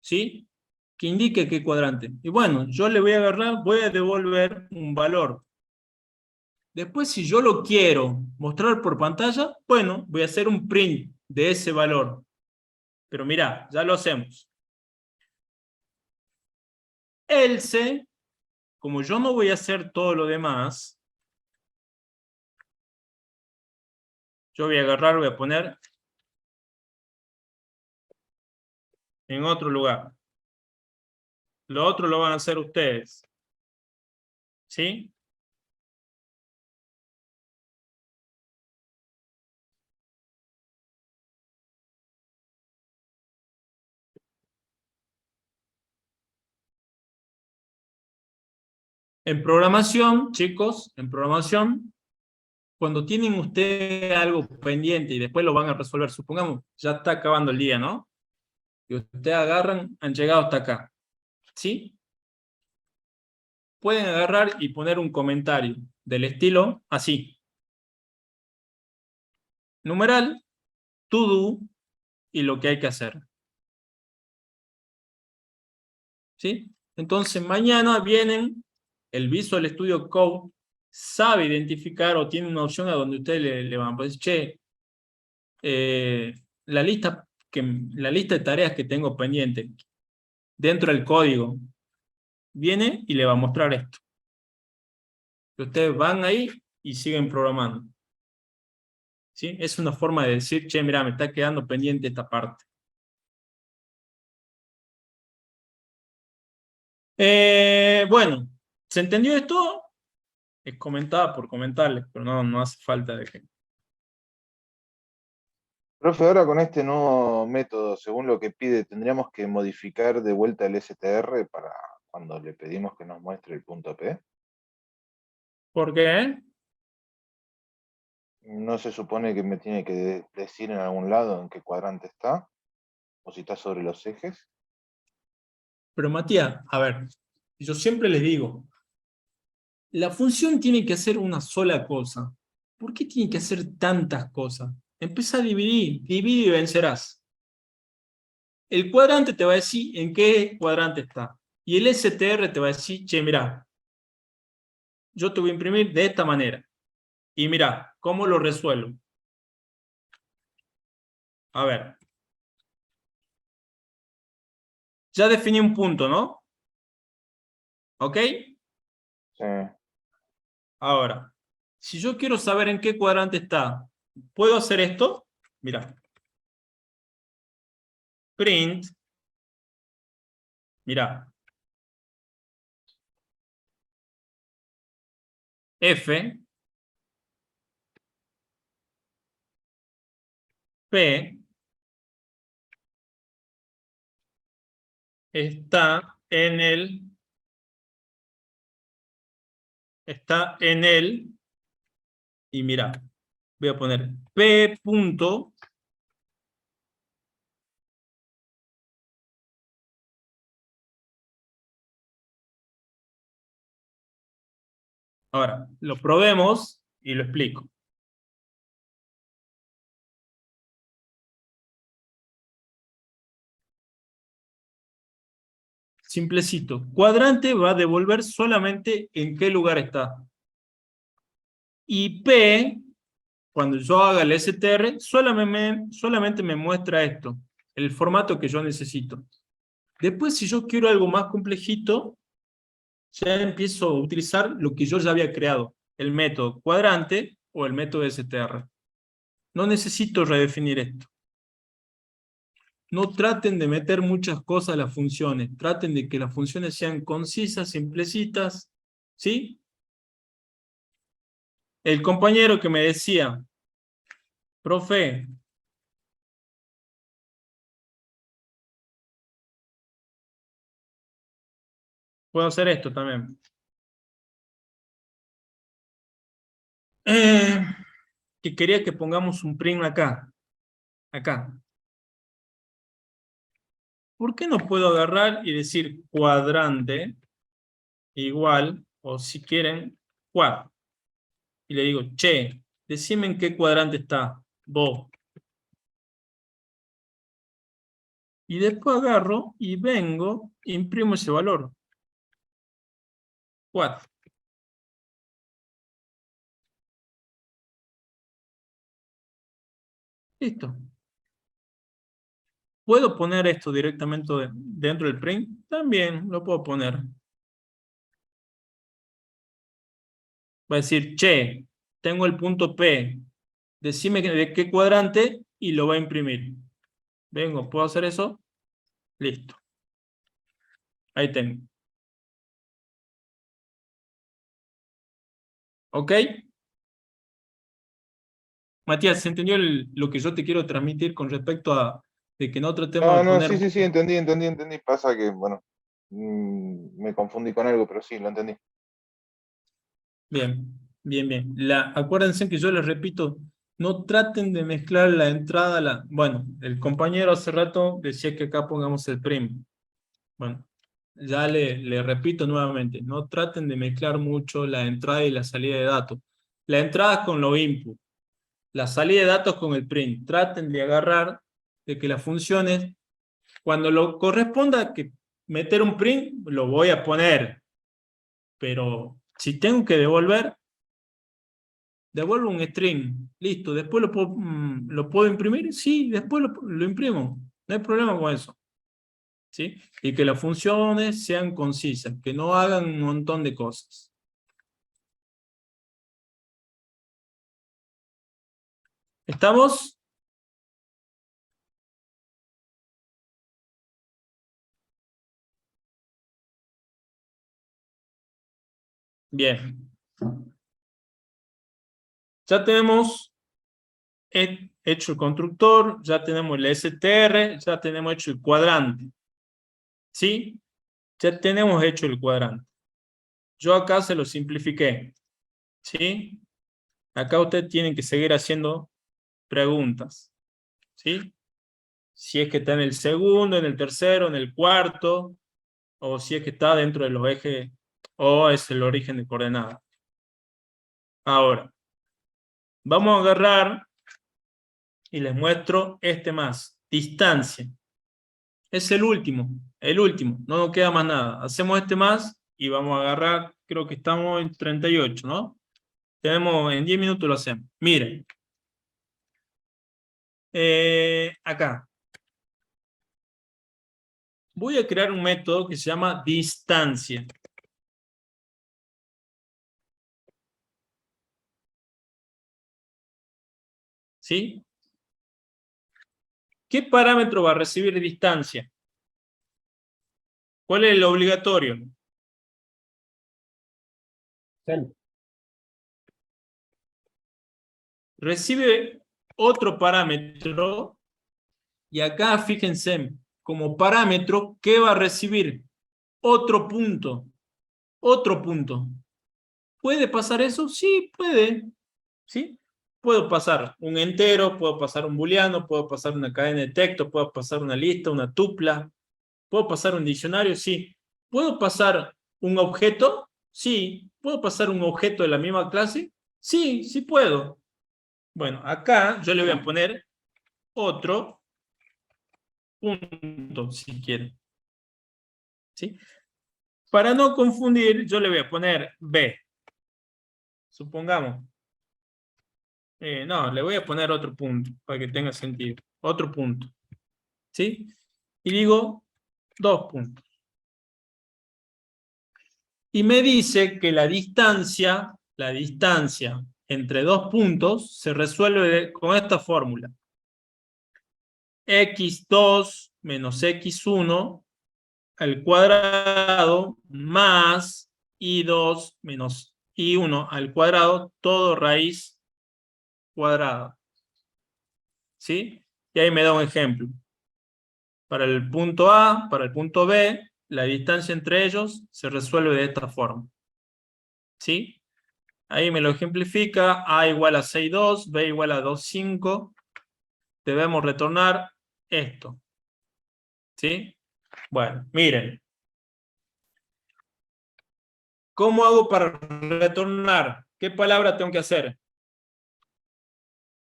S1: ¿Sí? Que indique a qué cuadrante. Y bueno, yo le voy a agarrar, voy a devolver un valor. Después, si yo lo quiero mostrar por pantalla, bueno, voy a hacer un print de ese valor. Pero mira, ya lo hacemos. Else, como yo no voy a hacer todo lo demás, yo voy a agarrar, voy a poner en otro lugar. Lo otro lo van a hacer ustedes. ¿Sí? En programación, chicos, en programación, cuando tienen ustedes algo pendiente y después lo van a resolver, supongamos, ya está acabando el día, ¿no? Y ustedes agarran, han llegado hasta acá. ¿Sí? Pueden agarrar y poner un comentario del estilo así. Numeral, to do y lo que hay que hacer. ¿Sí? Entonces mañana vienen, el Visual Studio Code sabe identificar o tiene una opción a donde ustedes le van a decir, che, la lista de tareas que tengo pendiente dentro del código viene y le va a mostrar esto. Ustedes van ahí y siguen programando. ¿Sí? Es una forma de decir, che, mira, me está quedando pendiente esta parte. Bueno, ¿se entendió esto? Es comentaba por comentarles, pero no hace falta de que...
S6: Profe, ahora con este nuevo método, según lo que pide, ¿tendríamos que modificar de vuelta el STR para cuando le pedimos que nos muestre el punto P?
S1: ¿Por qué?
S6: ¿No se supone que me tiene que decir en algún lado en qué cuadrante está? ¿O si está sobre los ejes?
S1: Pero Matías, a ver, yo siempre les digo, la función tiene que hacer una sola cosa. ¿Por qué tiene que hacer tantas cosas? Empieza a dividir, divide y vencerás. El cuadrante te va a decir en qué cuadrante está. Y el STR te va a decir, che, mirá, yo te voy a imprimir de esta manera. Y mirá, ¿cómo lo resuelvo? A ver. Ya definí un punto, ¿no? ¿Ok?
S6: Sí.
S1: Ahora, si yo quiero saber en qué cuadrante está, ¿puedo hacer esto? Mirá. Print. Mirá. F. P. Está en el, y mira, voy a poner P punto, ahora, lo probemos y lo explico. Simplecito. Cuadrante va a devolver solamente en qué lugar está. Y P, cuando yo haga el STR, solamente me muestra esto, el formato que yo necesito. Después, si yo quiero algo más complejito, ya empiezo a utilizar lo que yo ya había creado, el método cuadrante o el método STR. No necesito redefinir esto. No traten de meter muchas cosas a las funciones. Traten de que las funciones sean concisas, simplecitas. ¿Sí? El compañero que me decía, profe, puedo hacer esto también. Que quería que pongamos un print acá. Acá. ¿Por qué no puedo agarrar y decir cuadrante igual, o si quieren, cuad? Y le digo, che, decime en qué cuadrante está vos. Y después agarro y vengo, imprimo ese valor. Cuad. Listo. ¿Puedo poner esto directamente dentro del print? También lo puedo poner. Va a decir, che, tengo el punto P. Decime de qué cuadrante y lo va a imprimir. Vengo, ¿puedo hacer eso? Listo. Ahí tengo. ¿Ok? Matías, ¿se entendió lo que yo te quiero transmitir con respecto a de que no tratemos de
S6: No,
S1: poner...
S6: sí, entendí. Pasa que, bueno, me confundí con algo, pero sí, lo entendí.
S1: Bien. Acuérdense que yo les repito, no traten de mezclar la entrada, bueno, el compañero hace rato decía que acá pongamos el prim. Bueno, ya le repito nuevamente, no traten de mezclar mucho la entrada y la salida de datos. La entrada es con los inputs, la salida de datos con el print. Traten de agarrar de que las funciones, cuando lo corresponda, que meter un print, lo voy a poner. Pero si tengo que devolver, devuelvo un string. Listo. Después lo puedo imprimir. Sí, después lo imprimo. No hay problema con eso. ¿Sí? Y que las funciones sean concisas, que no hagan un montón de cosas. ¿Estamos? Bien. Ya tenemos hecho el constructor, ya tenemos el str, ya tenemos hecho el cuadrante. ¿Sí? Ya tenemos hecho el cuadrante. Yo acá se lo simplifiqué. ¿Sí? Acá ustedes tienen que seguir haciendo preguntas. ¿Sí? Si es que está en el segundo, en el tercero, en el cuarto, o si es que está dentro de los ejes, o es el origen de coordenadas. Ahora, vamos a agarrar y les muestro este más. Distancia. Es el último, no nos queda más nada. Hacemos este más y vamos a agarrar, creo que estamos en 38, ¿no? Tenemos, en 10 minutos lo hacemos. Miren. Acá. Voy a crear un método que se llama distancia. ¿Sí? ¿Qué parámetro va a recibir distancia? ¿Cuál es el obligatorio?
S3: Self.
S1: Recibe otro parámetro y acá fíjense, como parámetro, ¿qué va a recibir? Otro punto. Otro punto. ¿Puede pasar eso? Sí, puede. ¿Sí? Puedo pasar un entero, puedo pasar un booleano, puedo pasar una cadena de texto, puedo pasar una lista, una tupla, puedo pasar un diccionario, sí. ¿Puedo pasar un objeto? Sí. ¿Puedo pasar un objeto de la misma clase? Sí, sí puedo. Bueno, acá yo le voy a poner otro punto, si quieren. ¿Sí? Para no confundir, yo le voy a poner B. Supongamos. No, le voy a poner otro punto, para que tenga sentido. Otro punto. ¿Sí? Y digo 2 puntos. Y me dice que la distancia entre 2 puntos se resuelve con esta fórmula. x2 menos x1 al cuadrado más y2 menos y1 al cuadrado, todo raíz cuadrada. ¿Sí? Y ahí me da un ejemplo. Para el punto A, para el punto B, la distancia entre ellos se resuelve de esta forma. ¿Sí? Ahí me lo ejemplifica. A igual a 6,2, B igual a 2,5. Debemos retornar esto. ¿Sí? Bueno, miren. ¿Cómo hago para retornar? ¿Qué palabra tengo que hacer?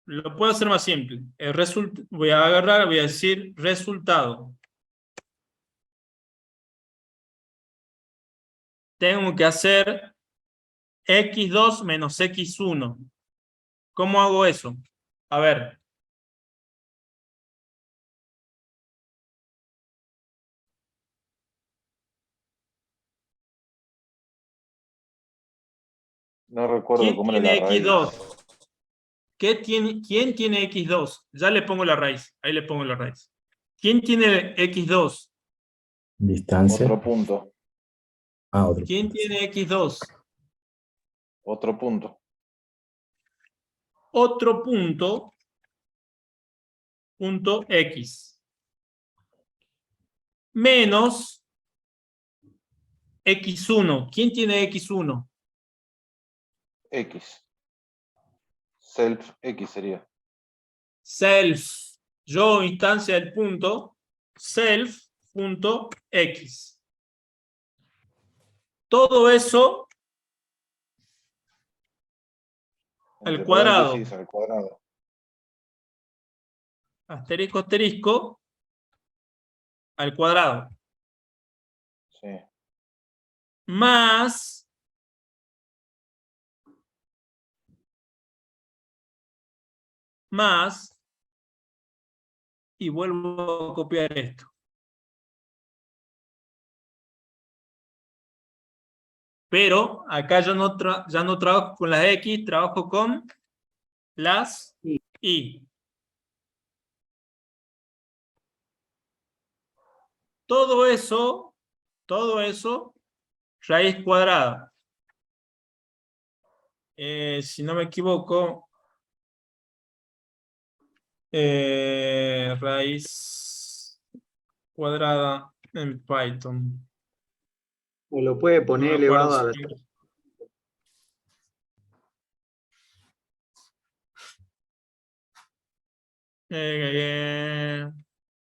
S1: Lo puedo hacer más simple. Voy a agarrar, voy a decir resultado. Tengo que hacer x2 menos x1. ¿Cómo hago eso? A ver.
S6: No recuerdo
S1: ¿Quién
S6: cómo era
S1: tiene
S6: la raíz.
S1: x2? ¿Quién tiene x2? Ya le pongo la raíz. Ahí le pongo la raíz. ¿Quién tiene x2?
S9: Distancia.
S6: Otro punto.
S9: Ah, otro.
S1: ¿Quién tiene x2?
S6: Otro punto.
S1: Otro punto, punto x. Menos x1. ¿Quién tiene x1?
S6: X. Self X sería.
S1: Self. Yo, instancia del punto. Self, punto x. Todo eso al
S6: Entre
S1: cuadrado.
S6: paréntesis, al cuadrado.
S1: Asterisco, asterisco, al cuadrado. más y vuelvo a copiar esto. Pero acá ya no trabajo con las X, trabajo con las Y. Todo eso, raíz cuadrada. Si no me equivoco, raíz cuadrada en Python.
S2: O lo puede
S1: No
S2: poner
S1: me acuerdo
S2: elevado a la...
S1: si-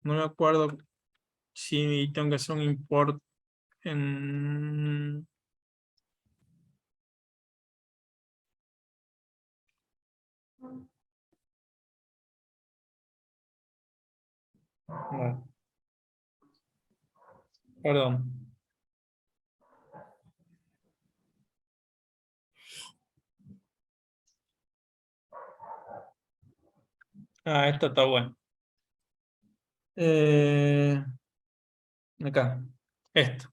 S1: no me acuerdo si tengo que hacer un import en... No. Perdón. Ah, esto está bueno. Acá. Esto.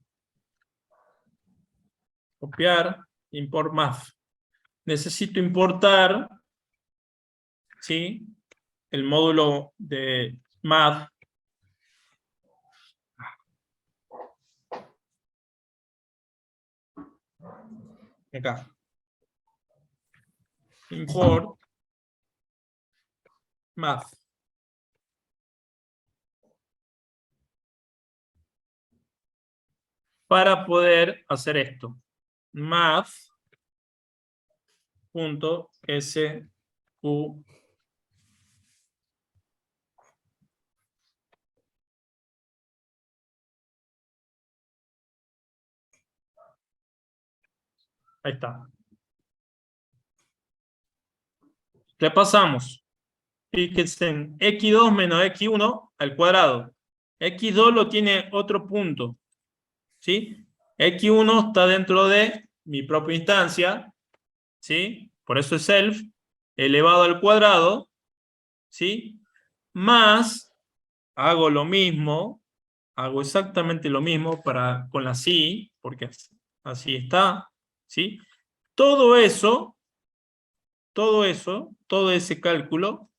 S1: Copiar. Import math. Necesito importar, ¿sí?, el módulo de math. Acá. Import math. Para poder hacer esto. Math.sq. Ahí está. Repasamos. Fíjense en x2 menos x1 al cuadrado. x2 lo tiene otro punto, ¿sí? x1 está dentro de mi propia instancia, ¿sí? Por eso es self, elevado al cuadrado, ¿sí? Más, hago lo mismo, hago exactamente lo mismo con la sí, porque así está, ¿sí? Todo ese cálculo,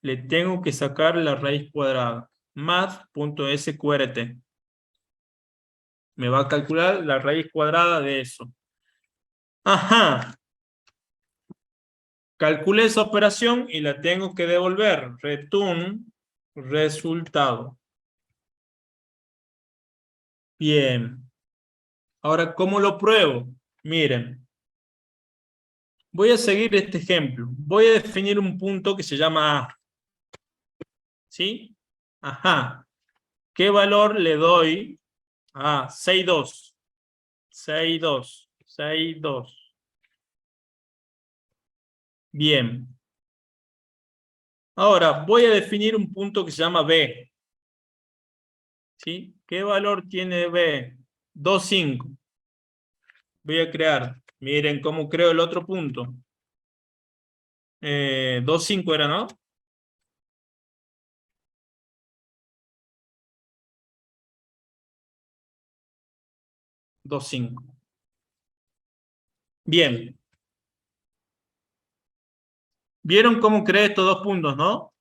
S1: le tengo que sacar la raíz cuadrada. Math.sqrt. Me va a calcular la raíz cuadrada de eso. Ajá. Calculé esa operación y la tengo que devolver. Return resultado. Bien. Ahora, ¿cómo lo pruebo? Miren. Voy a seguir este ejemplo. Voy a definir un punto que se llama A. ¿Sí? Ajá. ¿Qué valor le doy a 6,2? 6,2. 6,2. Bien. Ahora voy a definir un punto que se llama B. ¿Sí? ¿Qué valor tiene B? 2,5. Voy a crear. Miren cómo creo el otro punto. 2,5 era, ¿no? Dos, 5. Bien. ¿Vieron cómo creé estos dos puntos, no?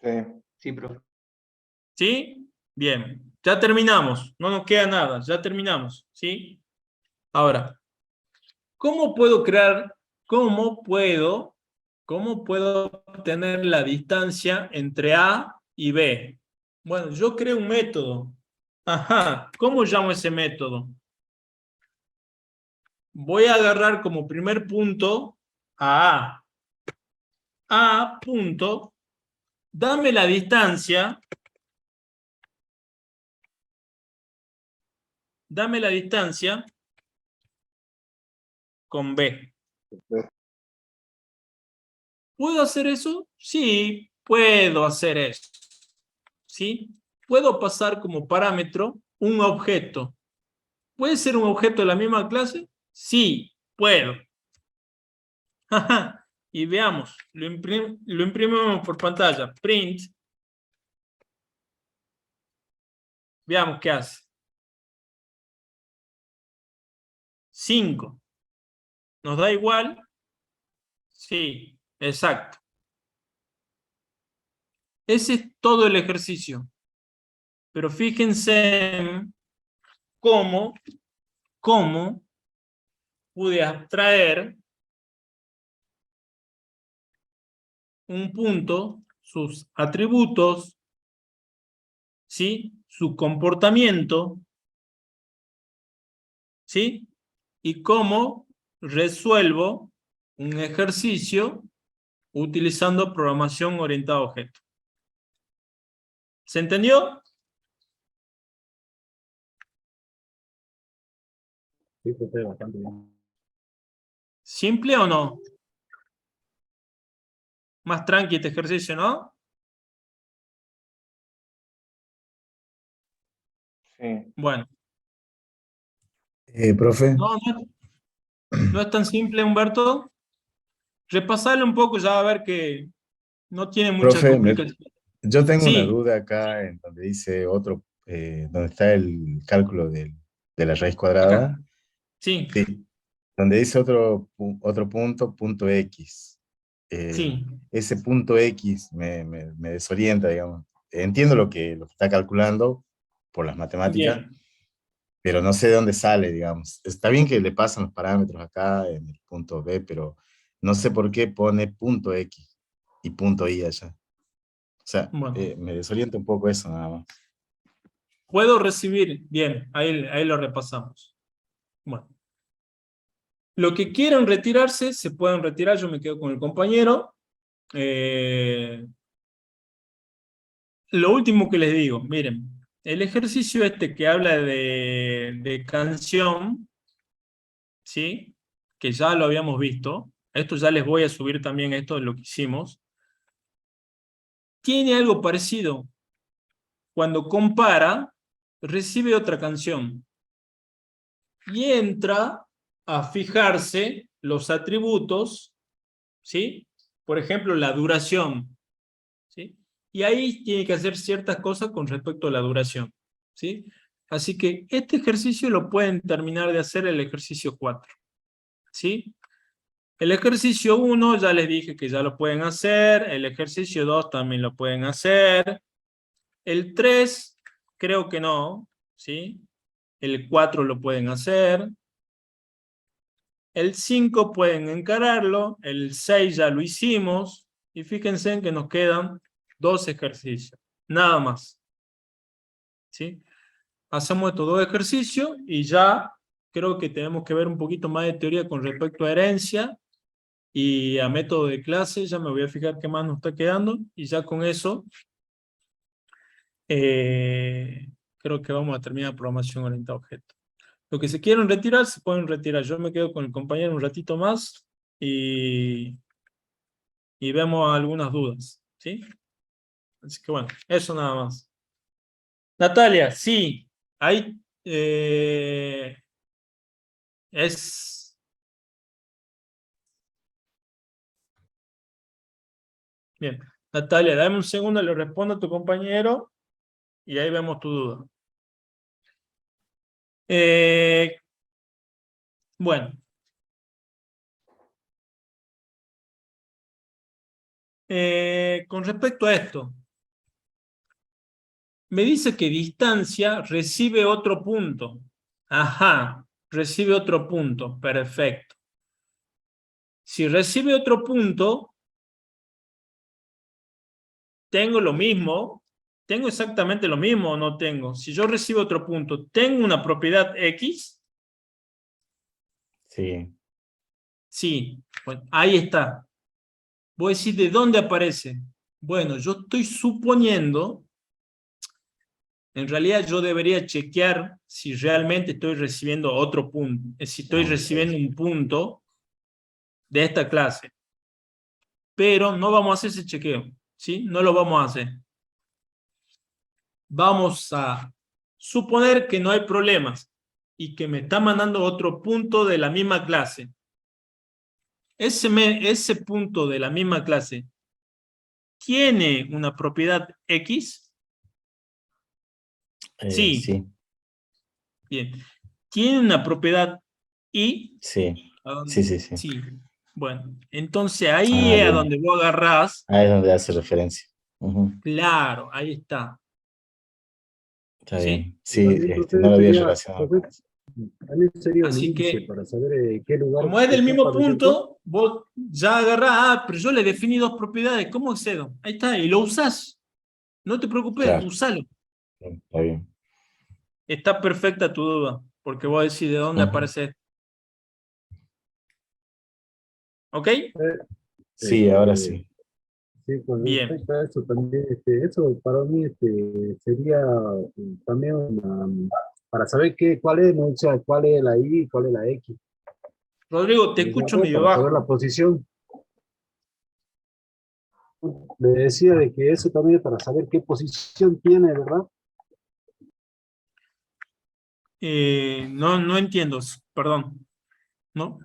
S6: Sí.
S2: Sí, profe.
S1: ¿Sí? Bien. Ya terminamos. No nos queda nada. Ya terminamos. ¿Sí? Ahora, ¿cómo puedo obtener la distancia entre A y B? Bueno, yo creo un método. Ajá. ¿Cómo llamo ese método? Voy a agarrar como primer punto a A. A punto. Dame la distancia. Dame la distancia con B. ¿Puedo hacer eso? Sí, puedo hacer eso. ¿Sí? Puedo pasar como parámetro un objeto. ¿Puede ser un objeto de la misma clase? Sí, puedo. Y veamos, lo imprimimos por pantalla. Print. Veamos qué hace. 5. ¿Nos da igual? Sí, exacto. Ese es todo el ejercicio. Pero fíjense en cómo pude abstraer un punto, sus atributos, ¿sí? Su comportamiento, ¿sí? Y cómo resuelvo un ejercicio utilizando programación orientada a objetos. ¿Se entendió?
S3: Sí, profe, bastante bien.
S1: ¿Simple o no? Más tranqui este ejercicio, ¿no?
S6: Sí.
S1: Bueno.
S9: Profe,
S1: No es tan simple, Humberto. Repasarle un poco, ya va a ver que no tiene mucha
S9: profe,
S1: complicación.
S9: yo tengo una
S1: Sí,
S9: duda acá en donde dice donde está el cálculo de la raíz
S1: acá.
S9: cuadrada.
S1: Sí,
S9: Sí, donde dice otro punto, punto X.
S1: sí.
S9: Ese punto X me desorienta, digamos. Entiendo lo que está calculando por las matemáticas,
S1: Bien.
S9: pero no sé de dónde sale, digamos. Está bien que le pasan los parámetros acá en el punto B, pero no sé por qué pone punto X y punto Y allá. O sea,
S1: Bueno.
S9: me desorienta un poco eso nada más.
S1: Puedo recibir. Bien, ahí lo repasamos. Bueno. Lo que quieran retirarse, se pueden retirar. Yo me quedo con el compañero. Lo último que les digo, miren, el ejercicio este que habla de canción, ¿sí? Que ya lo habíamos visto. Esto ya les voy a subir también esto de lo que hicimos. Tiene algo parecido. Cuando compara, recibe otra canción. Y entra a fijarse los atributos, ¿sí? Por ejemplo, la duración, ¿sí? Y ahí tiene que hacer ciertas cosas con respecto a la duración, ¿sí? Así que este ejercicio lo pueden terminar de hacer el ejercicio 4, ¿sí? El ejercicio 1 ya les dije que ya lo pueden hacer, el ejercicio 2 también lo pueden hacer, el 3 creo que no, ¿sí? El 4 lo pueden hacer, el 5 pueden encararlo, el 6 ya lo hicimos, y fíjense en que nos quedan 2 ejercicios, nada más, ¿sí? Hacemos estos 2 ejercicios y ya creo que tenemos que ver un poquito más de teoría con respecto a herencia y a método de clase. Ya me voy a fijar qué más nos está quedando y ya con eso creo que vamos a terminar programación orientada a objetos. Los que se quieren retirar, se pueden retirar. Yo me quedo con el compañero un ratito más y vemos algunas dudas, ¿sí? Así que bueno, eso nada más. Natalia, sí, ahí es... Bien, Natalia, dame un segundo, le respondo a tu compañero y ahí vemos tu duda. Bueno. Con respecto a esto, me dice que distancia recibe otro punto. Ajá, recibe otro punto, perfecto. Si recibe otro punto, tengo lo mismo, tengo exactamente lo mismo o no tengo. Si yo recibo otro punto, ¿tengo una propiedad X?
S9: Sí.
S1: Sí, bueno, ahí está. Voy a decir, ¿de dónde aparece? Bueno, yo estoy suponiendo, en realidad yo debería chequear si realmente estoy recibiendo otro punto, si estoy recibiendo un punto de esta clase. Pero no vamos a hacer ese chequeo, ¿sí? No lo vamos a hacer. Vamos a Suponer que no hay problemas y que me está mandando otro punto de la misma clase. Ese punto de la misma clase tiene una propiedad X. Sí.
S9: Sí,
S1: Bien. ¿Tiene una propiedad Y?
S9: sí,
S1: ¿A dónde?
S9: sí, sí, sí.
S1: Sí. Bueno, entonces ahí
S9: Ah,
S1: es a
S9: bien.
S1: donde vos agarrás.
S9: Ahí es donde hace referencia. Ujú,
S1: Claro, ahí está.
S9: está
S1: ¿Sí?
S9: bien. Sí,
S3: También, profe,
S9: no lo había
S3: sería,
S9: relacionado
S3: profe,
S9: con eso.
S3: también sería un
S1: Así
S3: índice
S1: que,
S3: para saber qué lugar
S1: como es del mismo
S3: ocupa, ¿no es cierto?
S1: punto, vos ya agarrás, pero yo le definí dos propiedades, ¿cómo accedo? Ahí está, y lo usás. No te preocupes,
S9: Claro,
S1: usalo.
S9: bien, está bien.
S1: Está perfecta tu duda, porque vos decís de dónde
S9: Ujú.
S1: aparece. ¿Ok?
S9: Sí, ahora sí.
S3: Sí, con
S1: Bien.
S3: respecto a eso también, eso para mí sería también para saber cuál es, ¿no? O sea, cuál es la Y y cuál es la X,
S1: Rodrigo, te
S3: ¿no es
S1: escucho
S3: cierto?
S1: medio
S3: Para saber
S1: bajo.
S3: la posición. Le decía de que eso también es para saber qué posición tiene, ¿verdad?
S1: No entiendo, perdón. ¿No?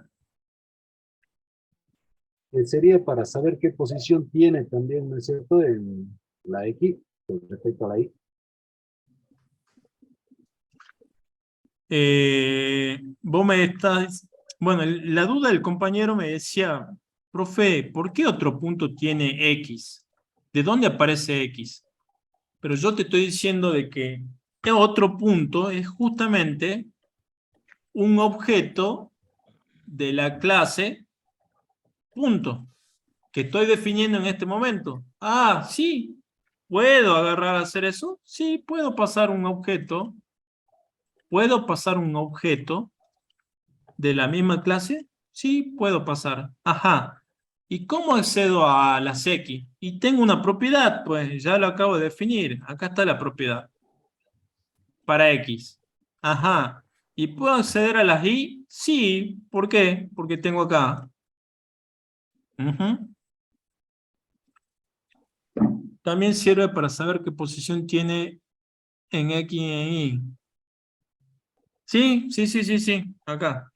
S3: Sería para saber qué posición tiene también, ¿no es cierto? En la X con respecto a la Y.
S1: Vos me estás... Bueno, la duda del compañero me decía, profe, ¿por qué otro punto tiene X? ¿De dónde aparece X? Pero yo te estoy diciendo de que otro punto es justamente un objeto de la clase punto, que estoy definiendo en este momento. Ah, sí, ¿puedo agarrar a hacer eso? Sí, puedo pasar un objeto. ¿Puedo pasar un objeto de la misma clase? Sí, puedo pasar. Ajá. ¿Y cómo accedo a las X? Y tengo una propiedad, pues ya lo acabo de definir. Acá está la propiedad. Para X. Ajá. ¿Y puedo acceder a las Y? Sí. ¿Por qué? Porque tengo acá. Ujú. También sirve para saber qué posición tiene en X y en Y. Sí, sí, sí, sí, sí. Acá.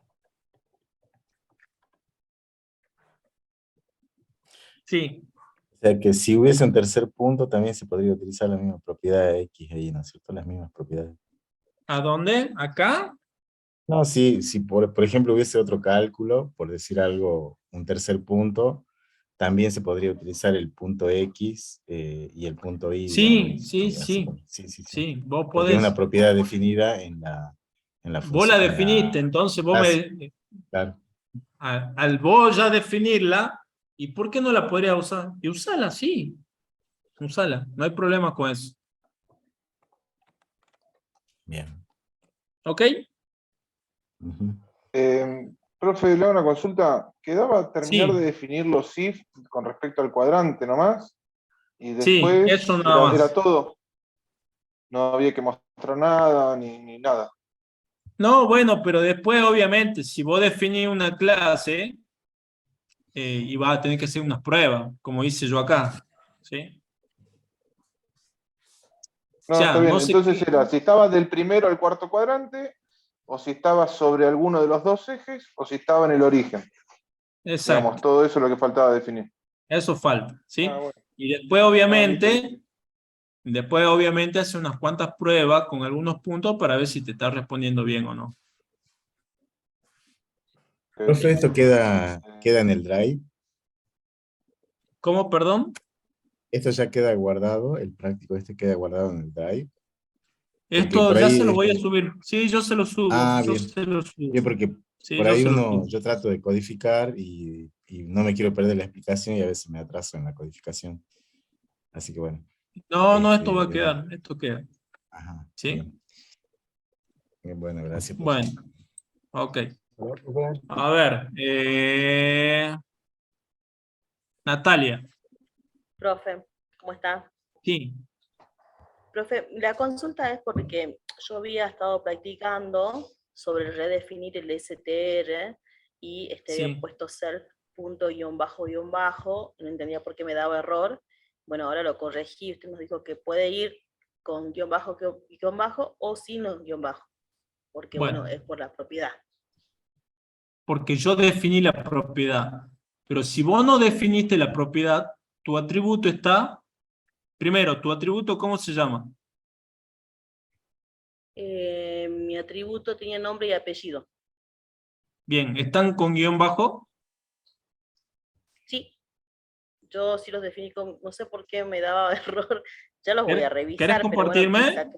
S1: Sí.
S9: O sea que si hubiese un tercer punto, también se podría utilizar la misma propiedad de X ahí, ¿no es cierto? Las mismas propiedades.
S1: ¿A dónde? ¿Acá?
S9: No, sí, si por ejemplo hubiese otro cálculo, por decir algo, un tercer punto, también se podría utilizar el punto X y el punto Y,
S1: Sí,
S9: digamos,
S1: sí,
S9: y así.
S1: sí.
S9: Sí, sí, sí.
S1: Sí, vos
S9: Porque es una
S1: podés.
S9: propiedad definida en la
S1: Vos la
S9: función, en
S1: definiste,
S9: la
S1: entonces vos
S9: clase.
S1: me.
S9: Claro.
S1: Al vos ya definirla, ¿y por qué no la podría usar? Y usala, sí. Usala. No hay problema con eso.
S9: Bien.
S1: ¿Ok?
S9: Ujú.
S6: Profe, le hago una consulta. ¿Quedaba terminar de
S1: Sí,
S6: definir los if con respecto al cuadrante nomás? Y
S1: sí, eso
S6: después
S1: nada
S6: era
S1: más.
S6: todo. No había que mostrar nada ni nada.
S1: No, bueno, pero después, obviamente, si vos definís una clase, y vas a tener que hacer unas pruebas, como hice yo acá. ¿Sí? O
S6: No, está
S1: sea, no
S6: bien.
S1: sé
S6: Entonces
S1: qué.
S6: era si estaba del primero al cuarto cuadrante, o si estaba sobre alguno de los dos ejes, o si estaba en el origen. Digamos,
S1: Exacto.
S6: todo eso es lo que faltaba definir.
S1: Eso falta.
S6: Ah,
S1: ¿Sí?
S6: bueno.
S1: Y después,
S6: Listo, listo.
S1: obviamente, hace unas cuantas pruebas con algunos puntos para ver si te está respondiendo bien o no.
S9: Profe,
S6: Ok.
S9: esto queda en el drive.
S1: ¿Cómo, perdón?
S9: Esto ya queda guardado, el práctico este queda guardado en el drive. Porque
S1: Esto
S9: por
S1: ya
S9: ahí,
S1: se lo voy a subir. Sí, yo se lo subo. Yo
S9: bien,
S1: se lo subo.
S9: bien, porque
S1: Sí,
S9: por
S1: yo
S9: ahí
S1: se lo subo.
S9: yo trato de codificar y no me quiero perder la explicación y a veces me atraso en la codificación. Así que bueno,
S1: No, no, esto va a
S9: bueno,
S1: quedar. Esto queda.
S9: ajá,
S1: ¿Sí?
S9: bien. Bien, bueno, gracias, profe.
S1: Bueno, ok.
S3: ¿Verdad, profe?
S1: A ver. Natalia.
S10: Profe, ¿cómo está?
S1: Sí,
S10: Profe, la consulta es porque yo había estado practicando sobre redefinir el STR y había
S1: sí.
S10: puesto self punto guión bajo, no entendía por qué me daba error. Bueno, ahora lo corregí, usted nos dijo que puede ir con guión bajo o sin los guión bajo, porque bueno, es por la propiedad.
S1: Porque yo definí la propiedad. Pero si vos no definiste la propiedad, tu atributo está... Primero, ¿tu atributo cómo se llama?
S10: Mi atributo tenía nombre y apellido.
S1: Bien, ¿están con guión bajo?
S10: Sí, yo sí los definí con, no sé por qué me daba error, ya los voy a revisar.
S1: ¿Querés
S10: pero
S1: compartirme?
S10: bueno,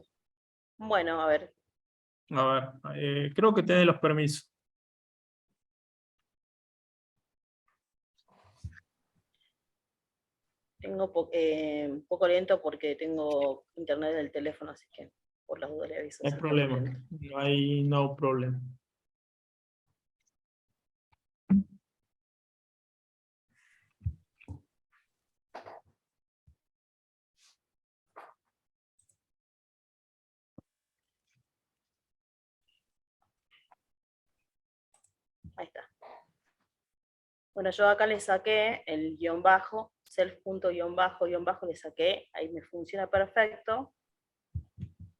S10: bueno, a ver.
S1: A ver, creo que tenés los permisos.
S10: Tengo un poco lento porque tengo internet en el teléfono, así que por las dudas le aviso.
S1: No hay problema, no hay no problema.
S10: Ahí está. Bueno, yo acá le saqué el guión bajo, self.guión bajo, le saqué, ahí me funciona perfecto,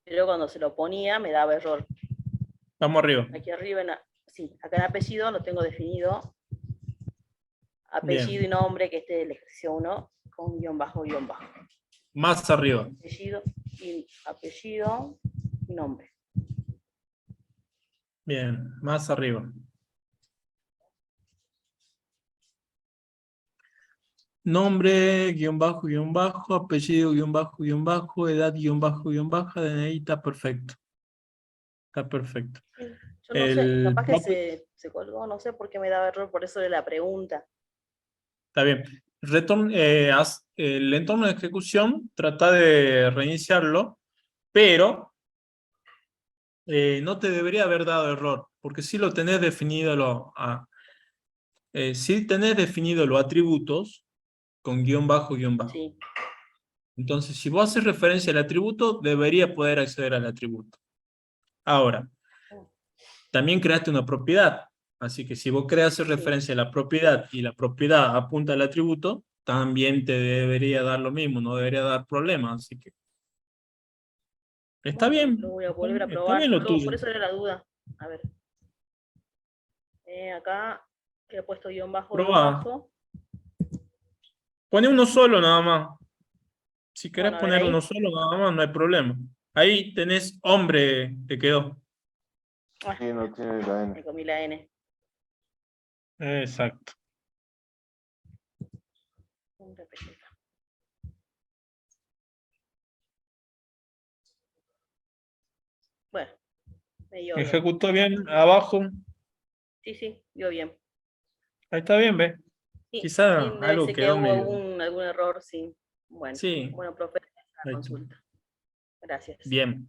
S10: pero cuando se lo ponía me daba error.
S1: Vamos arriba.
S10: Aquí arriba, sí, acá en apellido lo tengo definido, apellido
S1: Bien.
S10: y nombre, que este es el ejercicio 1, con guión bajo.
S1: Más arriba.
S10: Apellido y nombre.
S1: Bien, más arriba. Nombre, guión bajo, apellido, guión bajo, edad, guión bajo, DNI, está perfecto. Está perfecto.
S10: Yo no sé, capaz que se colgó, no sé por qué me daba error, por eso de la pregunta.
S1: Está bien. El entorno de ejecución, trata de reiniciarlo, pero no te debería haber dado error, porque si lo tenés definido si tenés definido los atributos con guión bajo.
S10: Sí.
S1: Entonces, si vos haces referencia al atributo, debería poder acceder al atributo. Ahora, también creaste una propiedad. Así que si vos creas referencia a la propiedad y la propiedad apunta al atributo, también te debería dar lo mismo, no debería dar problemas. Así que está bien.
S10: Lo voy a volver a
S1: Está
S10: probar.
S1: bien lo tuyo.
S10: Por eso era la duda. A ver. Acá que he puesto guión bajo.
S1: Pone uno solo nada más. Si querés
S10: Bueno,
S1: poner uno solo nada más, no hay problema. Ahí tenés hombre, te quedó.
S6: Sí, no tiene la N.
S10: Me comí la N.
S1: Exacto.
S10: Bueno, me dio
S1: Ejecutó bien abajo.
S10: Sí, dio bien.
S1: Ahí está bien, ¿ves?
S10: Sí,
S1: Quizá
S10: sí,
S1: algo
S10: que
S1: quedó
S10: hubo
S1: medio...
S10: algún error, sí. Bueno,
S1: Sí.
S10: bueno, profe,
S1: Ahí
S10: consulta. Gracias.
S1: Bien.